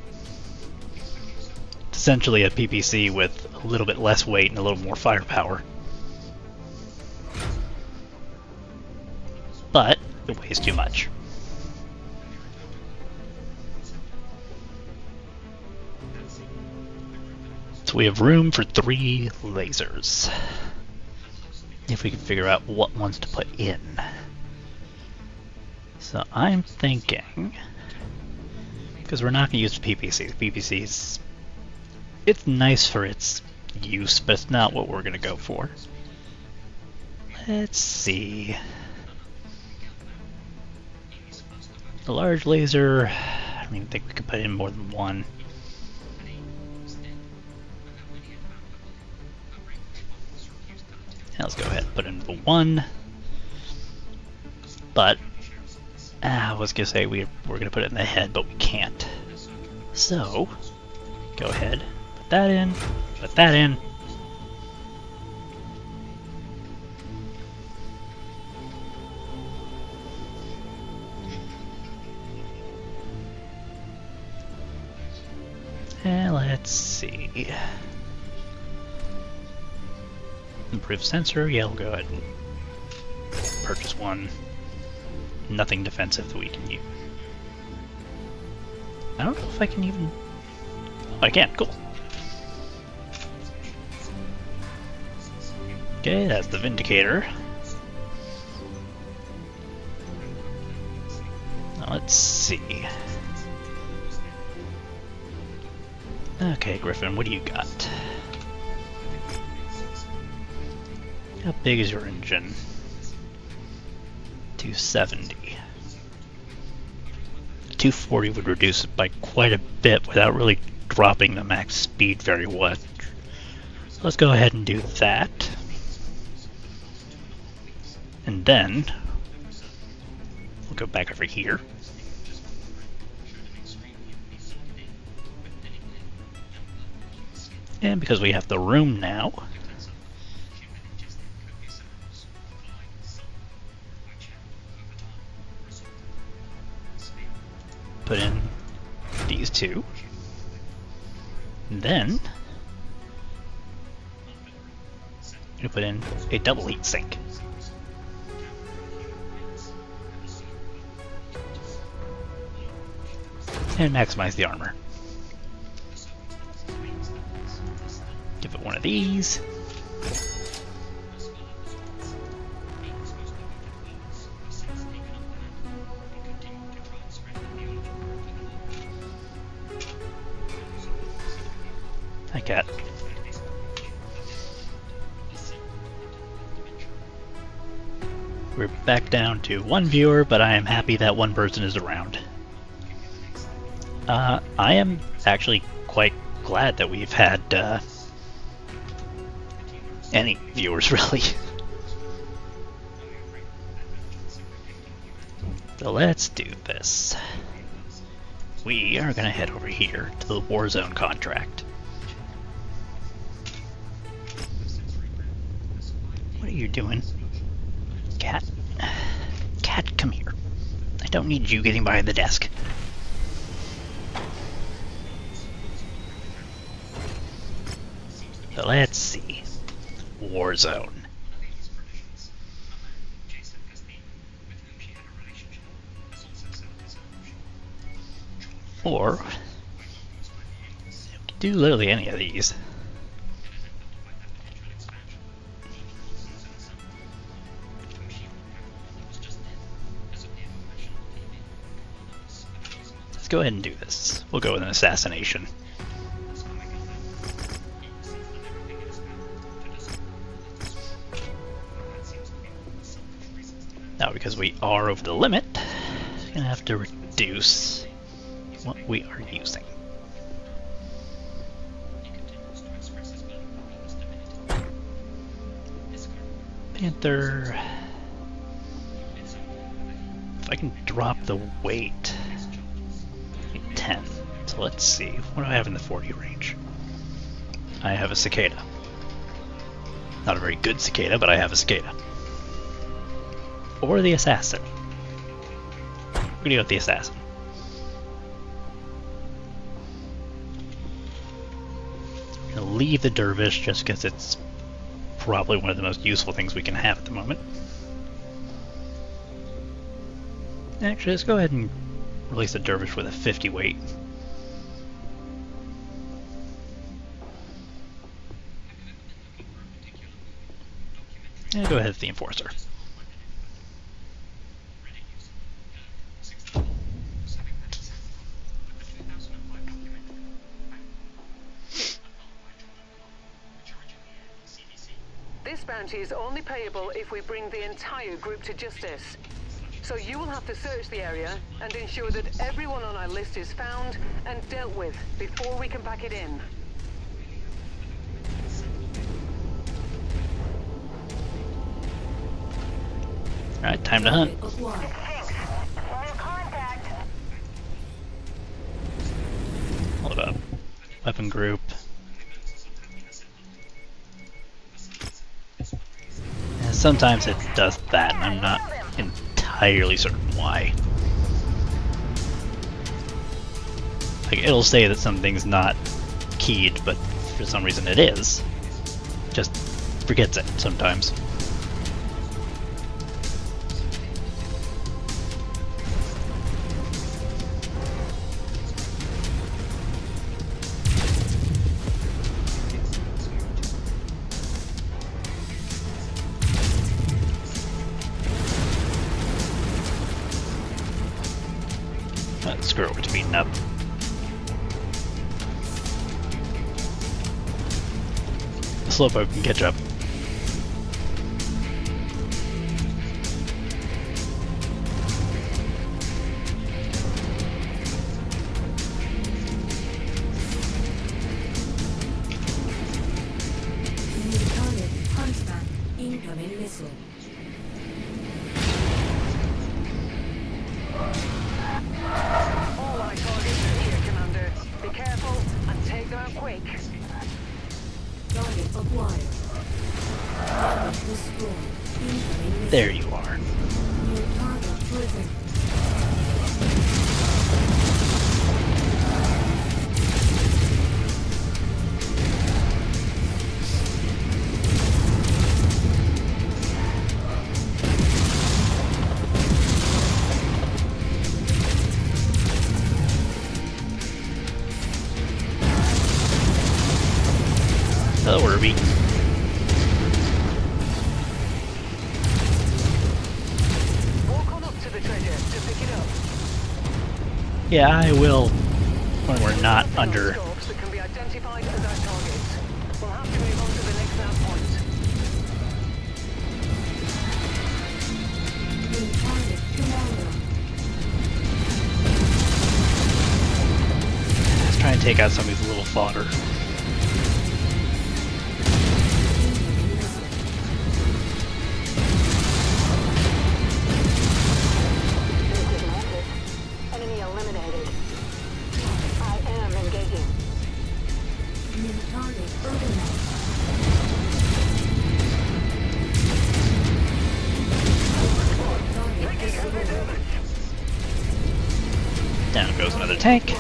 It's essentially a PPC with a little bit less weight and a little more firepower. but it weighs too much. So we have room for 3 lasers. If we can figure out what ones to put in. So I'm thinking, because we're not going to use the PPCs. PPCs, it's nice for its use, but it's not what we're going to go for. Let's see. A large laser, I don't even think we could put in more than 1. Let's go ahead and put in the 1. But I was gonna say we're gonna put it in the head, but we can't. So go ahead, put that in, put that in. And let's see. Improved sensor, yeah, we'll go ahead and purchase one. Nothing defensive that we can use. I don't know if I can even... Oh, I can, cool. Okay, that's the Vindicator. Now let's see. Okay, Griffin, what do you got? How big is your engine? 270. 240 would reduce it by quite a bit without really dropping the max speed very much. So let's go ahead and do that. And then we'll go back over here. And because we have the room now, put in these 2. And then we put in a double heat sink. And maximize the armor. Give it one of these. Hi, cat. We're back down to 1 viewer, but I am happy that 1 person is around. I am actually quite glad that we've had any viewers, really. So let's do this. We are going to head over here to the Warzone contract. What are you doing? Cat? Cat, come here. I don't need you getting behind the desk. So let's see. Warzone. Or we could do literally any of these. Let's go ahead and do this. We'll go with an assassination. Now, because we are over the limit, we're gonna have to reduce what we are using. Panther. If I can drop the weight, 10. So let's see. What do I have in the 40 range? I have a cicada. Not a very good cicada, but I have a cicada. Or the assassin. We're gonna go with the assassin. I'm gonna leave the dervish just because it's probably one of the most useful things we can have at the moment. Actually, let's go ahead and release the dervish with a 50 weight. And go ahead with the enforcer. This bounty is only payable if we bring the entire group to justice. So you will have to search the area and ensure that everyone on our list is found and dealt with before we can pack it in. Alright, time to hunt. Hold up. Weapon group. And sometimes it does that, and I'm not entirely certain why. Like, it'll say that something's not keyed, but for some reason it is. Just forgets it sometimes. Screw it, it's beaten up. The slowpoke can catch up. Incoming missile. All our targets are here, Commander. Be careful and take them out quick. Target acquired. Target destroyed. Incoming missile. There you are. New target present. Hello, Irby. Walk on up to the treasure to pick it up. Yeah, I will when we're not under. Scopes that can be identified as our targets. We'll have to move on to the next nav point. New target commander. Let's try and take out some of these little fodder. Enemy eliminated. I am engaging. New target urban. Target destroyed. Down goes another tank.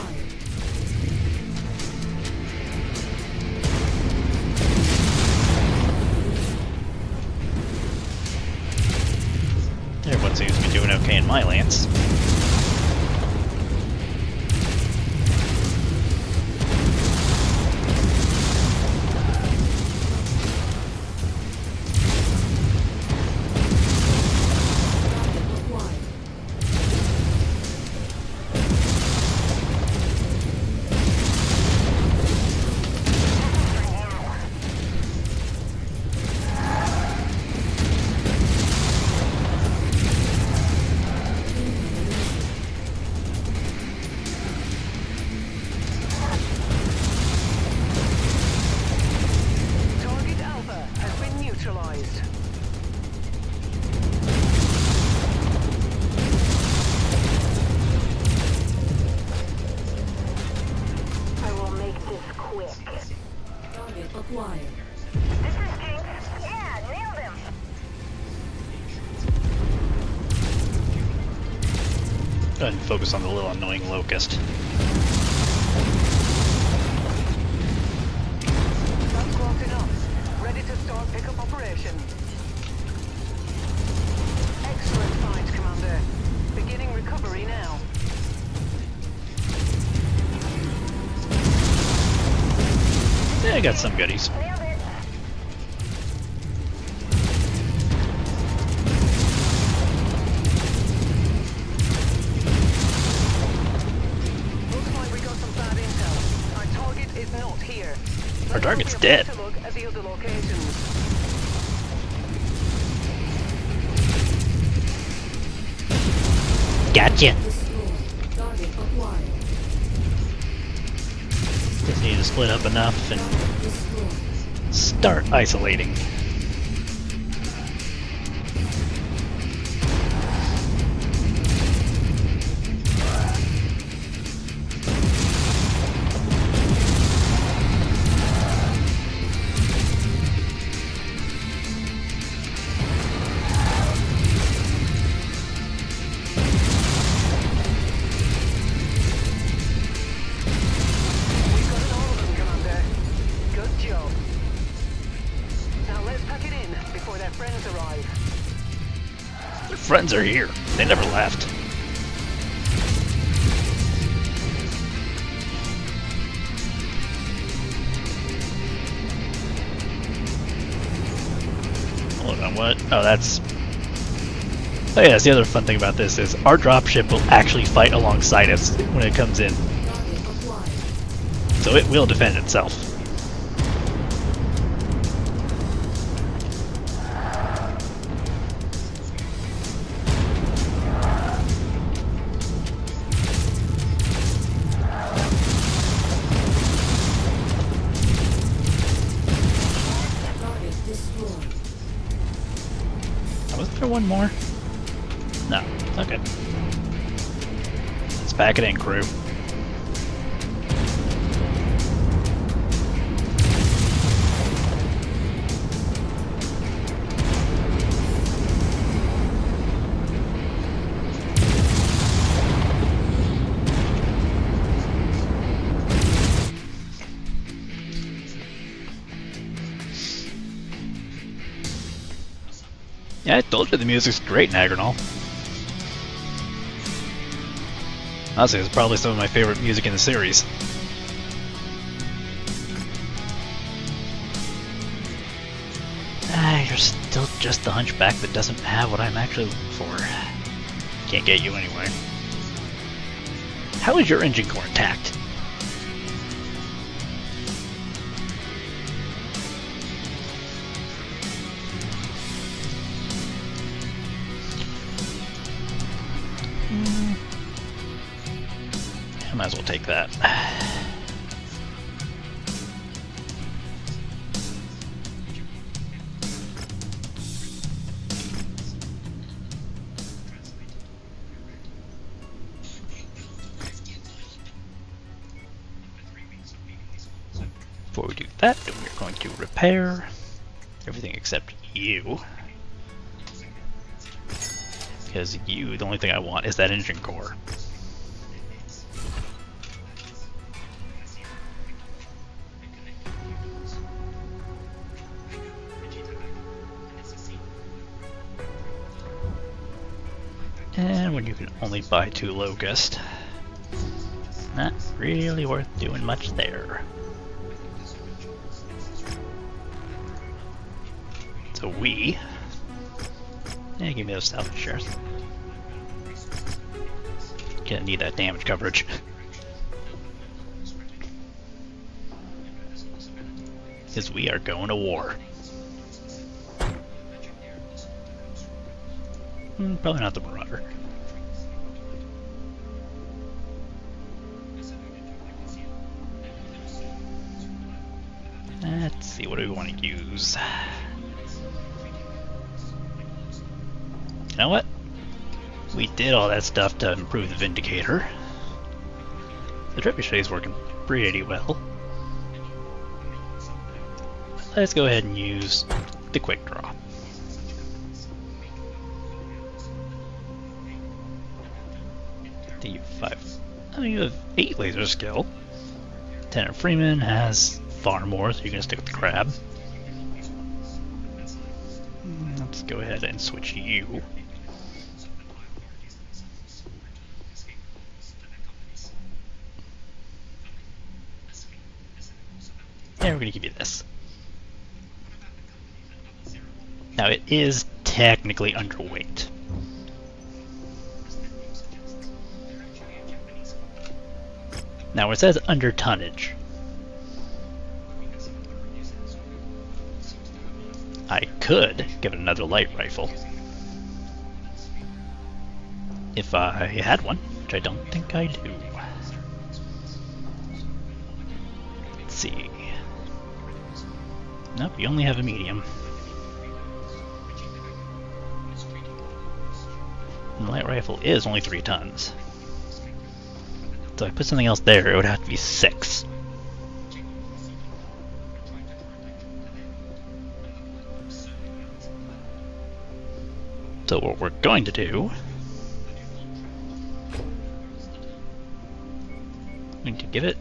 Everyone seems to be doing okay in my lance. Target Alpha has been neutralized. I will make this quick. Target acquired. This is Jinx. Yeah, nailed him. Go ahead and focus on the little annoying locust. That's close enough. Ready to start pickup operation. Excellent find, Commander. Beginning recovery got some goodies. Nailed it. Looks like we got some bad intel. Our target is not here. Our target's Let's dead. take a look at the other locations. Gotcha! Destroyed. Target acquired. Just need to split up enough and Target destroyed. start isolating. We've got all of them, Commander. Good job. Now let's pack it in before their friends arrive. Their friends are here. They never left. Hold on, what? Oh, that's... Oh yeah, that's the other fun thing about this is our dropship will actually fight alongside us when it comes in. Target acquired. So it will defend itself. Target destroyed. Was there one more? No. Okay. Let's pack it in, crew. Yeah, I told you the music's great in Agronal. Honestly, it's probably some of my favorite music in the series. Ah, you're still just the hunchback that doesn't have what I'm actually looking for. Can't get you anyway. How is your engine core intact? I might as well take that. Before we do that, we're going to repair everything except you. Because you, the only thing I want is that engine core. And when you can only buy 2 Locust, not really worth doing much there. So we... Yeah, give me those salvage shares. Gonna need that damage coverage. Because we are going to war. Probably not the Marauder. Let's see, what do we want to use? You know what? We did all that stuff to improve the Vindicator. The Trebuchet is working pretty well. Let's go ahead and use the Quick Draw. You have 5. Oh, you have 8 laser skill. Lieutenant Freeman has far more, so you're gonna stick with the crab. Let's go ahead and switch you. And we're going to give you this. Now it is technically underweight. Now it says under tonnage. I could give it another light rifle. If I had one, which I don't think I do. Let's see. Nope, you only have a medium. And the light rifle is only 3 tons. So if I put something else there, it would have to be 6. So what we're going to do, I'm going to give it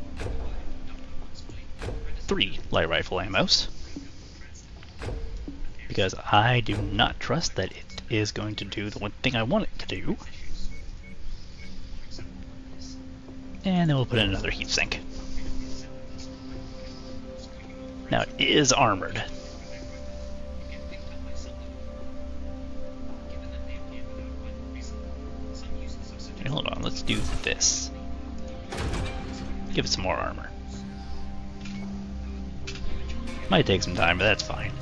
3 light rifle ammos, because I do not trust that it is going to do the one thing I want it to do. And then we'll put in another heatsink. Now it is armored. Okay, hold on, let's do this. Give it some more armor. Might take some time, but that's fine.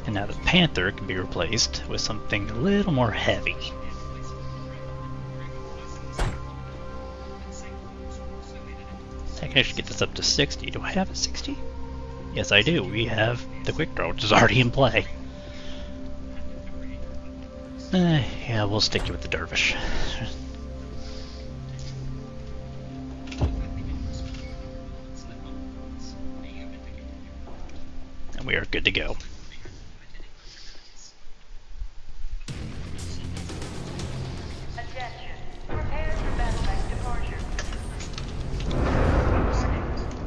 And now the Panther can be replaced with something a little more heavy. I can actually get this up to 60. Do I have a 60? Yes, I do. We have the quick draw, which is already in play. Yeah, we'll stick with the Dervish. And we are good to go. Attention. Prepare for battle mech departure.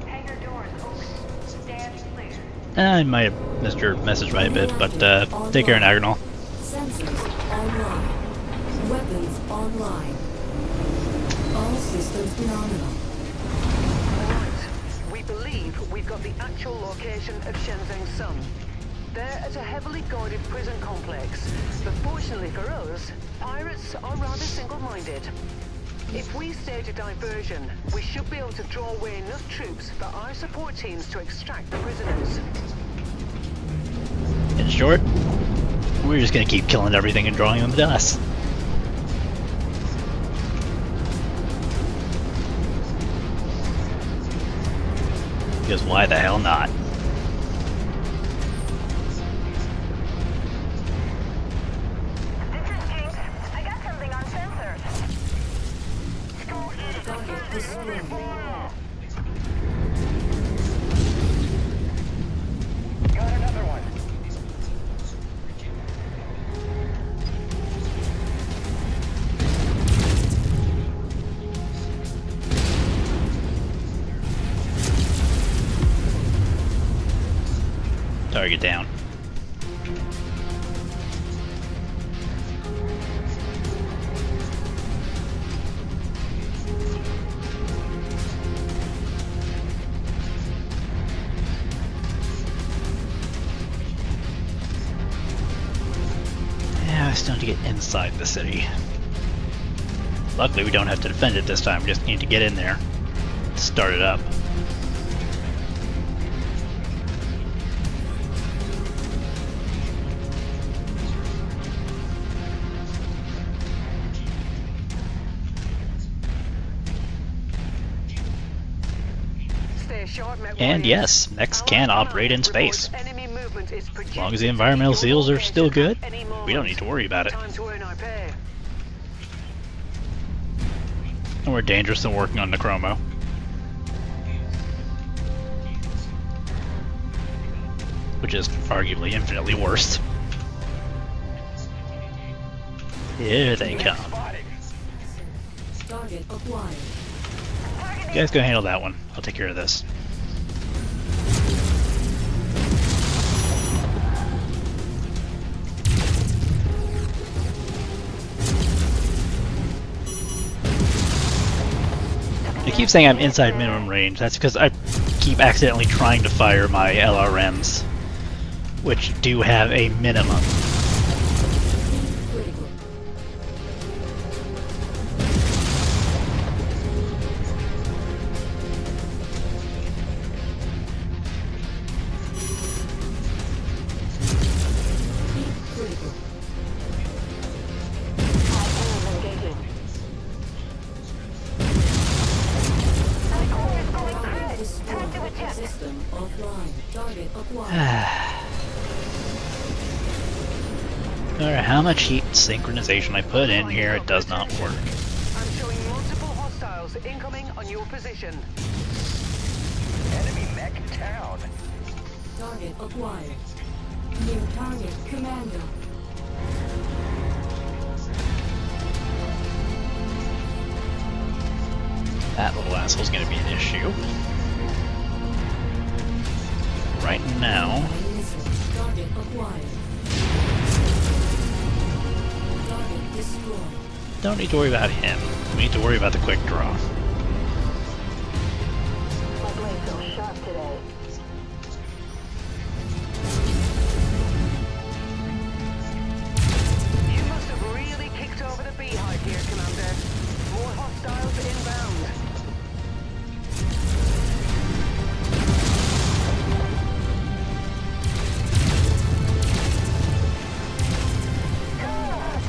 Hangar doors open. Stand clear. I might have missed your message by a bit, but take care, Nagnal. Sensors online. Weapons online. All systems nominal. Right. We believe we've got the actual location of Shenzheng's Sun. They're at a heavily guarded prison complex, but fortunately for us, pirates are rather single-minded. If we stage a diversion, we should be able to draw away enough troops for our support teams to extract the prisoners. In short, we're just gonna keep killing everything and drawing them to us. Because why the hell not? This is Jinx. I got something on sensors. Target destroyed. Got another one. Target down. Yeah, I still need to get inside the city. Luckily we don't have to defend it this time, we just need to get in there. Start it up. Stay sharp, Mechwarrior. And yes, mechs can operate in space. Enemy movement is As long as the environmental seals are still good, we don't need to worry about it. Time to earn our pay. And we're dangerous than working on Necromo. Which is arguably infinitely worse. Here they come. Target acquired. You guys go handle that one. I'll take care of this. I keep saying I'm inside minimum range. That's because I keep accidentally trying to fire my LRMs, which do have a minimum. Critical. Critical. Destroyed. System offline. Target acquired. No matter how much heat synchronization I put in here, it does not work. I'm showing multiple hostiles incoming on your position. Enemy mech down. Target acquired. New target commando. That little asshole's gonna be an issue. Right now, Target acquired. Target destroyed. don't need to worry about him. We need to worry about the quick draw. My blade feels sharp today. You must have really kicked over the beehive here, Commander. More hostiles inbound.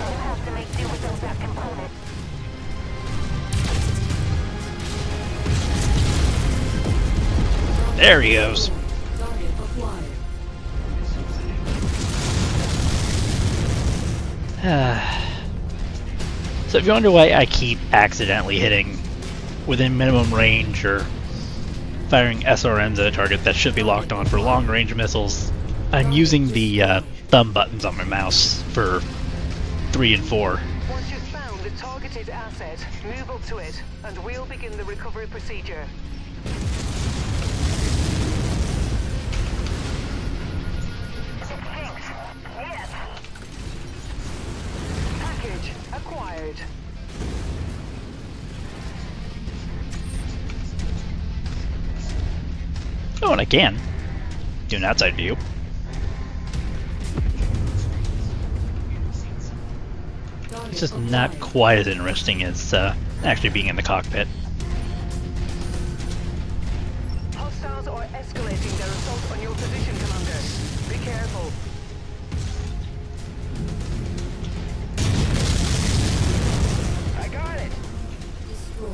I'll have to make do without that component. There he goes. Target acquired. So if you wonder why I keep accidentally hitting within minimum range or firing SRMs at a target that should be locked on for long range missiles, I'm using the thumb buttons on my mouse for 3 and 4. Once you've found the targeted asset, move up to it, and we'll begin the recovery procedure. Package acquired. Oh, and I can do an outside view. Target It's just not acquired. quite as interesting as actually being in the cockpit. Hostiles are escalating their assault on your position, Commander. Be careful. I got it. Destroyed.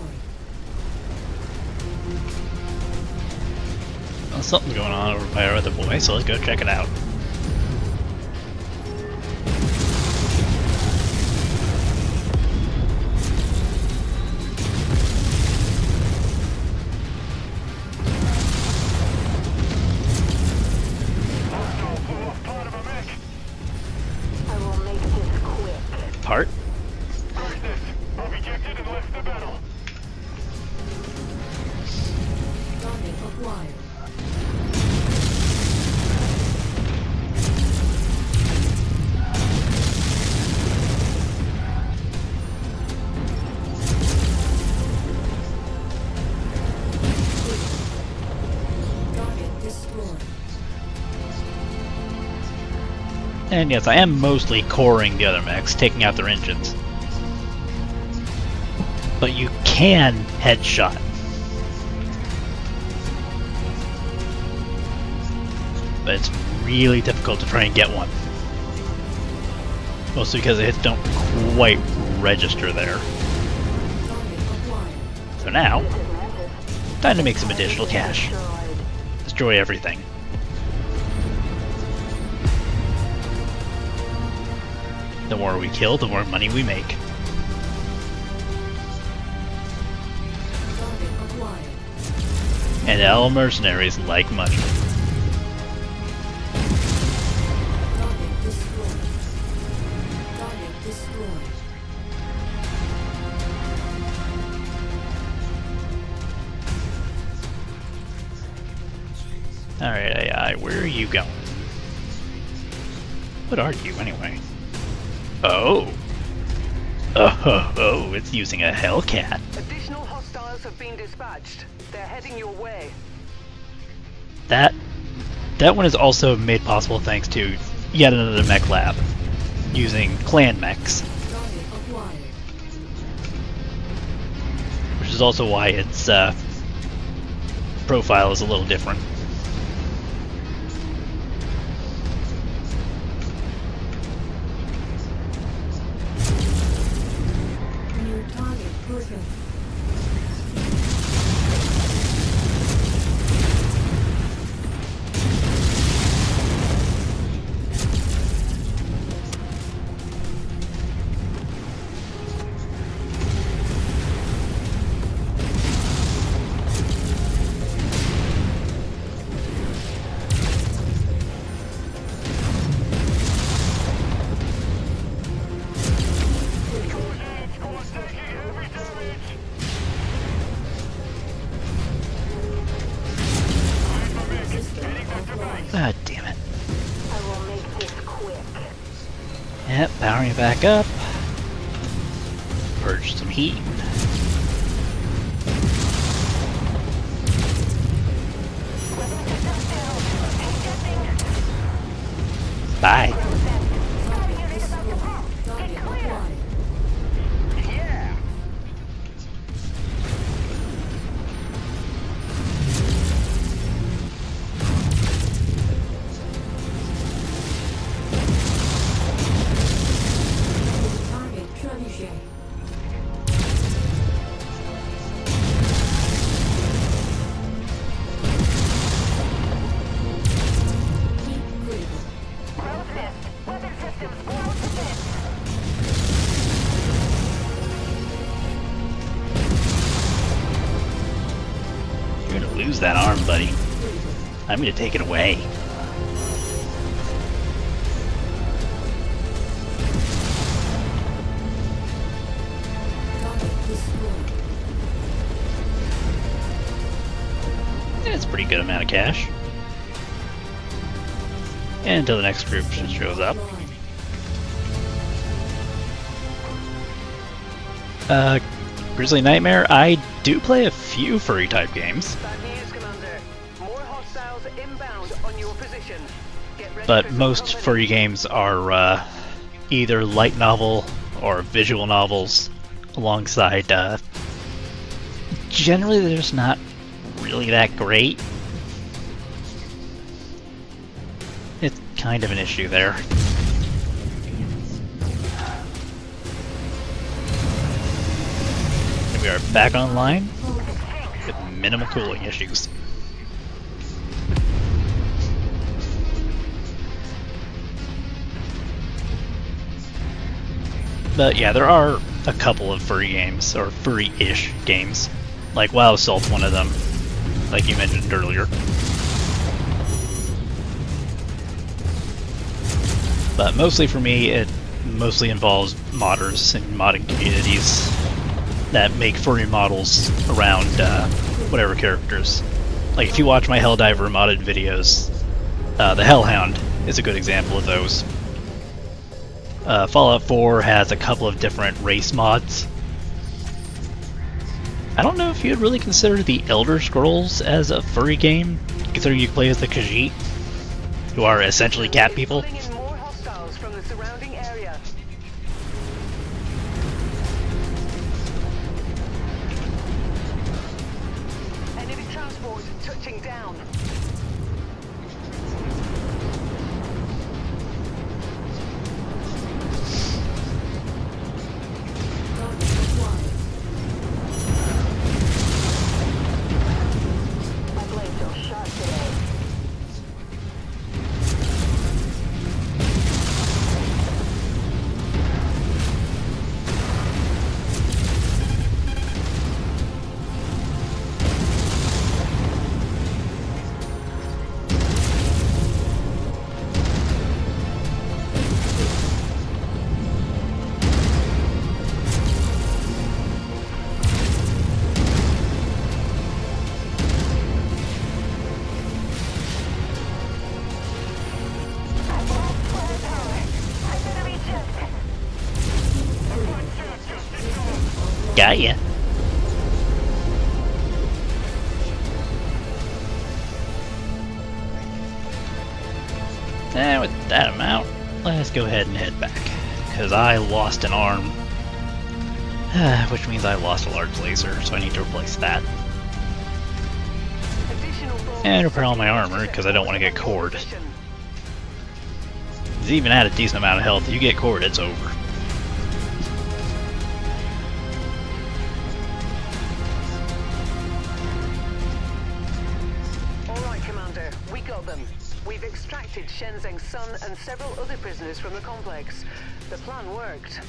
Well, something's going on over by our other boy, so let's go check it out. Part of a mech. I will make this quick. Part? Where's this? I've ejected and left the battle. Target acquired. Target destroyed. And yes, I am mostly coring the other mechs, taking out their engines. But you can headshot. But it's really difficult to try and get one. Mostly because the hits don't quite register there. Target acquired. So now, time to make some additional cash. Destroyed. Destroy everything. The more we kill, the more money we make. Target acquired. And all mercenaries like money. Target destroyed. Target destroyed. Alright, AI, where are you going? What are you, anyway? Oh! Oh, it's using a Hellcat. Additional hostile hostiles have been dispatched. They're heading your way. That one is also made possible thanks to Yet Another Mech Lab, using clan mechs, Target acquired. which is also why its profile is a little different. New target perfect. Ah, damn it. I will make this quick. Yep, powering it back up. Purge some heat. Bye. Target acquired. Yeah! Target trebuchet. Heat critical. Weapon systems blown to bits. You're gonna lose that arm, buddy. I'm gonna take it away. Target destroyed. It's a pretty good amount of cash. And until the next group shows up. Grizzly Nightmare, I do play a few furry type games, Bad news, Commander. More hostiles inbound on your position. Get ready but for some most company. furry games are either light novel or visual novels alongside, generally they're just not really that great. It's kind of an issue there. And we are back online with minimal cooling issues. But yeah, there are a couple of furry games, or furry-ish games. Like WoW Assault's one of them, like you mentioned earlier. But mostly for me, it mostly involves modders and modding communities that make furry models around whatever characters. Like if you watch my Helldiver modded videos, the Hellhound is a good example of those. Fallout 4 has a couple of different race mods. I don't know if you'd really consider the Elder Scrolls as a furry game, considering you play as the Khajiit, who are essentially cat people. Pulling in more hostiles from the surrounding area. Enemy transport touching down. Target acquired. My blades are sharp today. Got ya. And with that amount, let's go ahead and head back. Because I lost an arm. Which means I lost a large laser, so I need to replace that. And repair all my armor, because I don't want to get cored. He's even at a decent amount of health. You get cored, it's over. Alright, Commander, we got them. We've extracted Shenzeng's son and several other prisoners from the complex. The plan worked.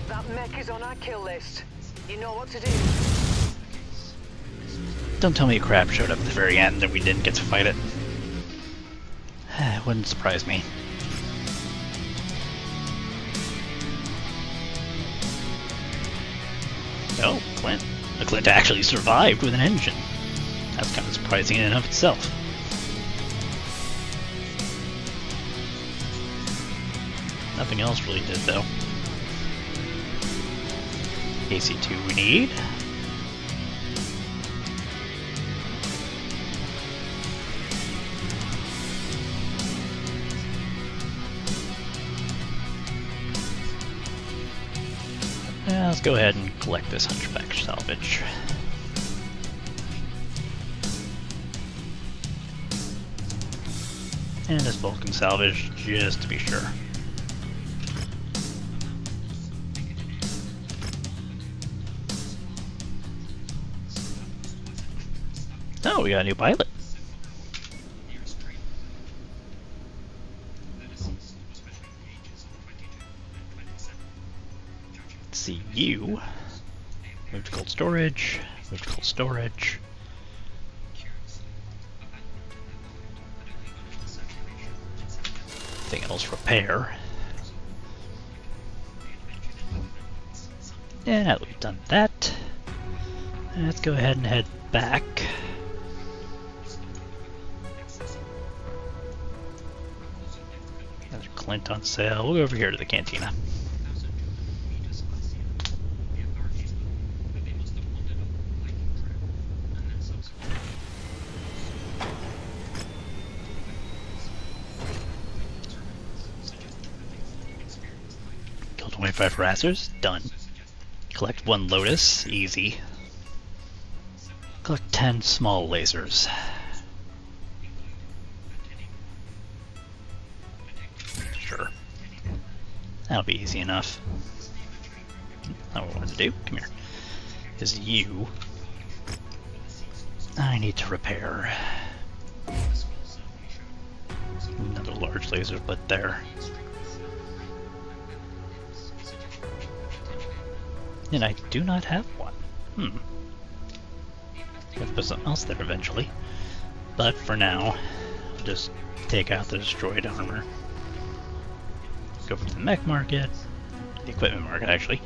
That mech is on our kill list. You know what to do. Don't tell me a crab showed up at the very end and we didn't get to fight it. It wouldn't surprise me. Oh, Clint. The Clint actually survived with an engine. That's kind of surprising in and of itself. Nothing else really did, though. AC2 we need. Let's go ahead and collect this Hunchback salvage. And this Vulcan salvage, just to be sure. Oh, we got a new pilot. Let's see you. Move to cold storage. Move to cold storage. Thing else repair. And now that we've done that, let's go ahead and head back. Another Clint on sale. We'll go over here to the cantina. Kill 25 harassers. Done. Collect 1 Lotus. Easy. Collect 10 small lasers. Sure. That'll be easy enough. That's what I wanted to do. Come here. Is you. I need to repair. Another large laser put there. And I do not have one. I'll put something else there eventually. But for now, I'll just take out the destroyed armor. Go over to the mech market, the equipment market actually,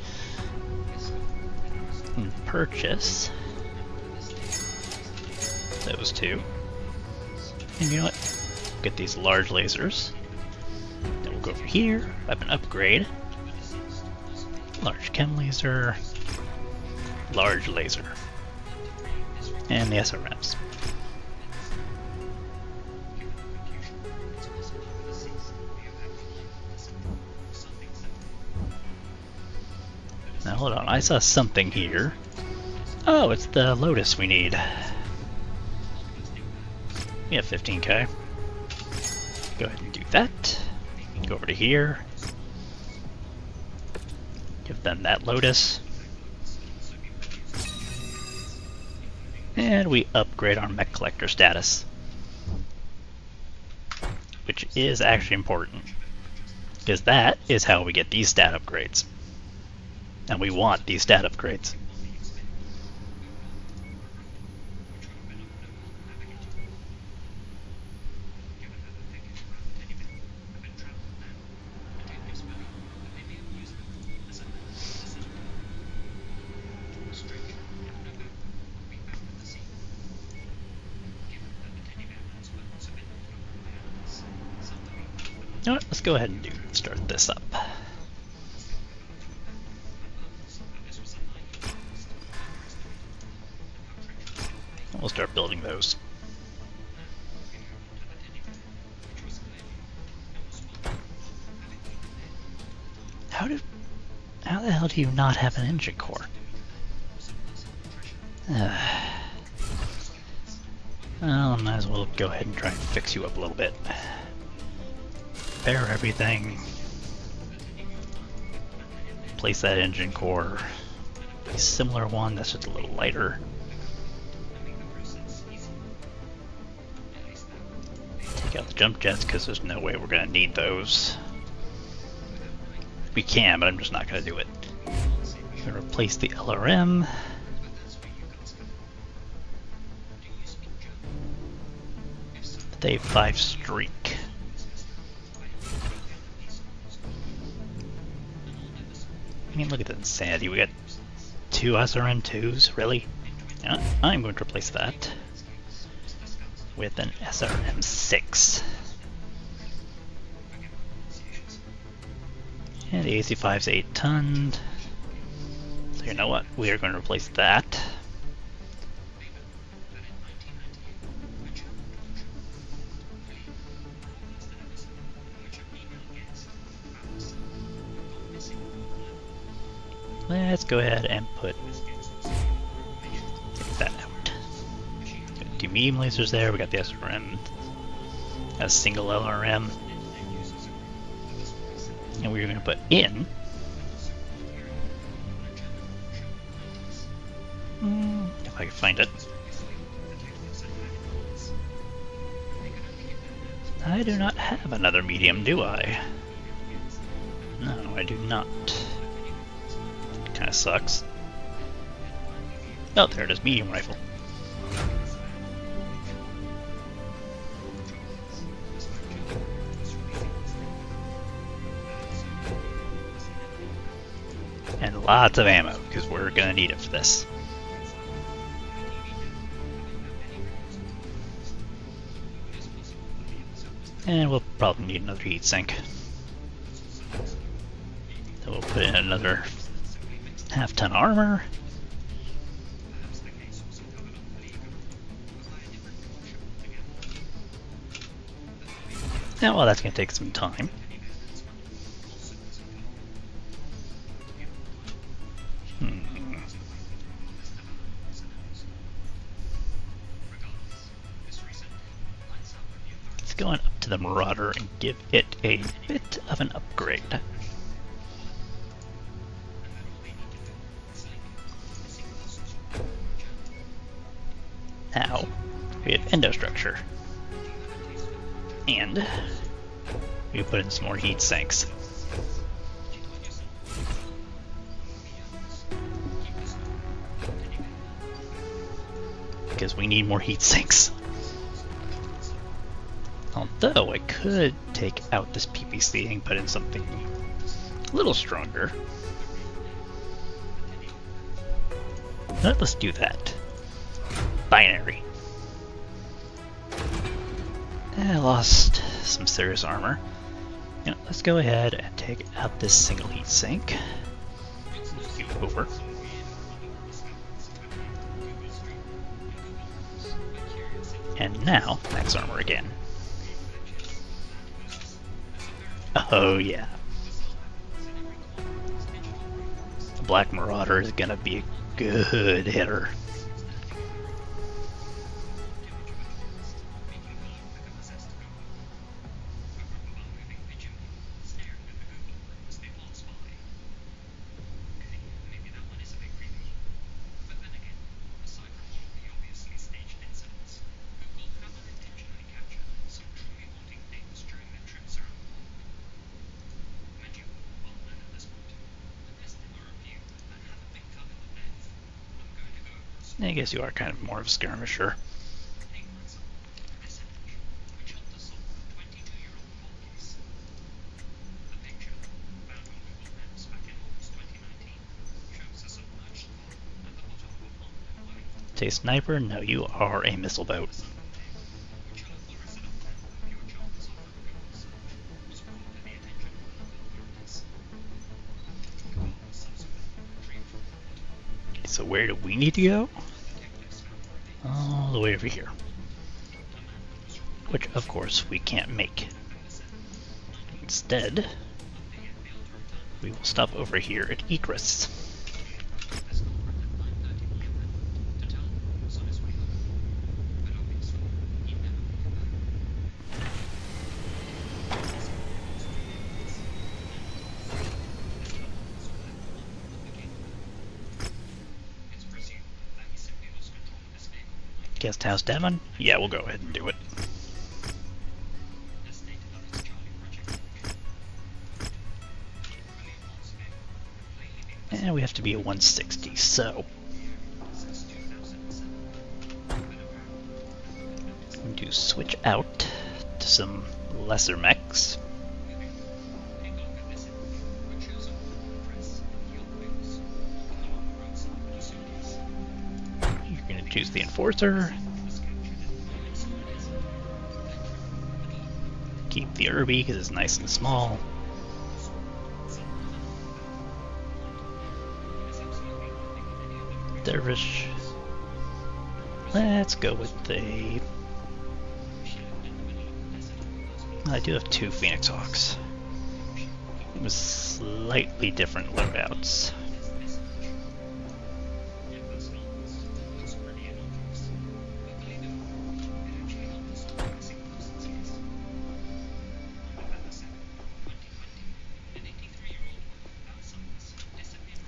and purchase those 2. And you know what? Get these large lasers. Then we'll go over here, weapon upgrade. Large chem laser, large laser, and the SRMs. Now hold on, I saw something here. Oh, it's the Lotus we need. We have 15k. Go ahead and do that. Go over to here. Give them that Lotus. And we upgrade our mech collector status. Which is actually important. Because that is how we get these stat upgrades. And we want these stat upgrades. You know what? Let's go ahead and start this up. We'll start building those. How the hell do you not have an engine core? Well, might as well go ahead and try and fix you up a little bit. Repair everything. Place that engine core. A similar one that's just a little lighter. Take out the jump jets because there's no way we're going to need those. We can, but I'm just not going to do it. I'm going to replace the LRM. Day 5 streak. I mean, look at the insanity. We got 2 SRM2s, really? Yeah, I'm going to replace that with an SRM6. And the AC5's 8 ton. So you know what? We are going to replace that. Let's go ahead and take that out. Got 2 medium lasers there. We got the SRM, a single LRM, and we're going to put in. If I can find it. I do not have another medium, do I? No, I do not. Kinda sucks. Oh, there it is, medium rifle. And lots of ammo, because we're gonna need it for this. And we'll probably need another heat sink. So we'll put in another half-ton armor. And well, that's going to take some time. Let's go on up to the Marauder and give it a bit of an upgrade. Now, we have endostructure. And we put in some more heat sinks. Because we need more heat sinks. Although I could take out this PPC and put in something a little stronger. But let's do that. Binary. I lost some serious armor. You know, let's go ahead and take out this single heat sink. Move you over. And now, max armor again. Oh yeah. The Black Marauder is gonna be a good hitter. I guess you are kind of more of a skirmisher. Say sniper? No, you are a missile boat. So where do we need to go? All the way over here. Which, of course, we can't make. Instead, We will stop over here at Egress. Guest house demon? Yeah, we'll go ahead and do it. And we have to be at 160, so I'm going to switch out to some lesser mechs. You're going to choose the Enforcer. Keep the Irby because it's nice and small. Dervish. Let's go with the... I do have 2 Phoenix Hawks. With slightly different loadouts.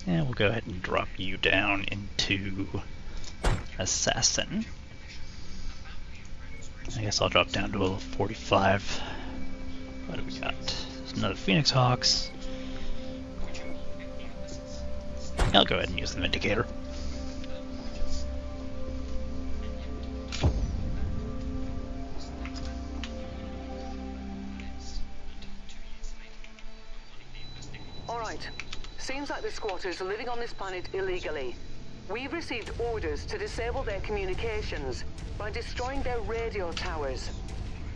And we'll go ahead and drop you down into Assassin. I guess I'll drop down to a 45. What do we got? There's another Phoenix Hawks. I'll go ahead and use the Vindicator. Alright. Seems like the squatters are living on this planet illegally. We've received orders to disable their communications by destroying their radio towers.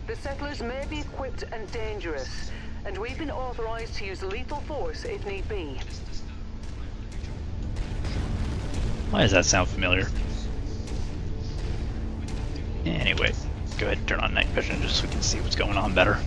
The settlers may be equipped and dangerous, and we've been authorized to use lethal force if need be. Why does that sound familiar? Anyway, go ahead and turn on night vision just so we can see what's going on better.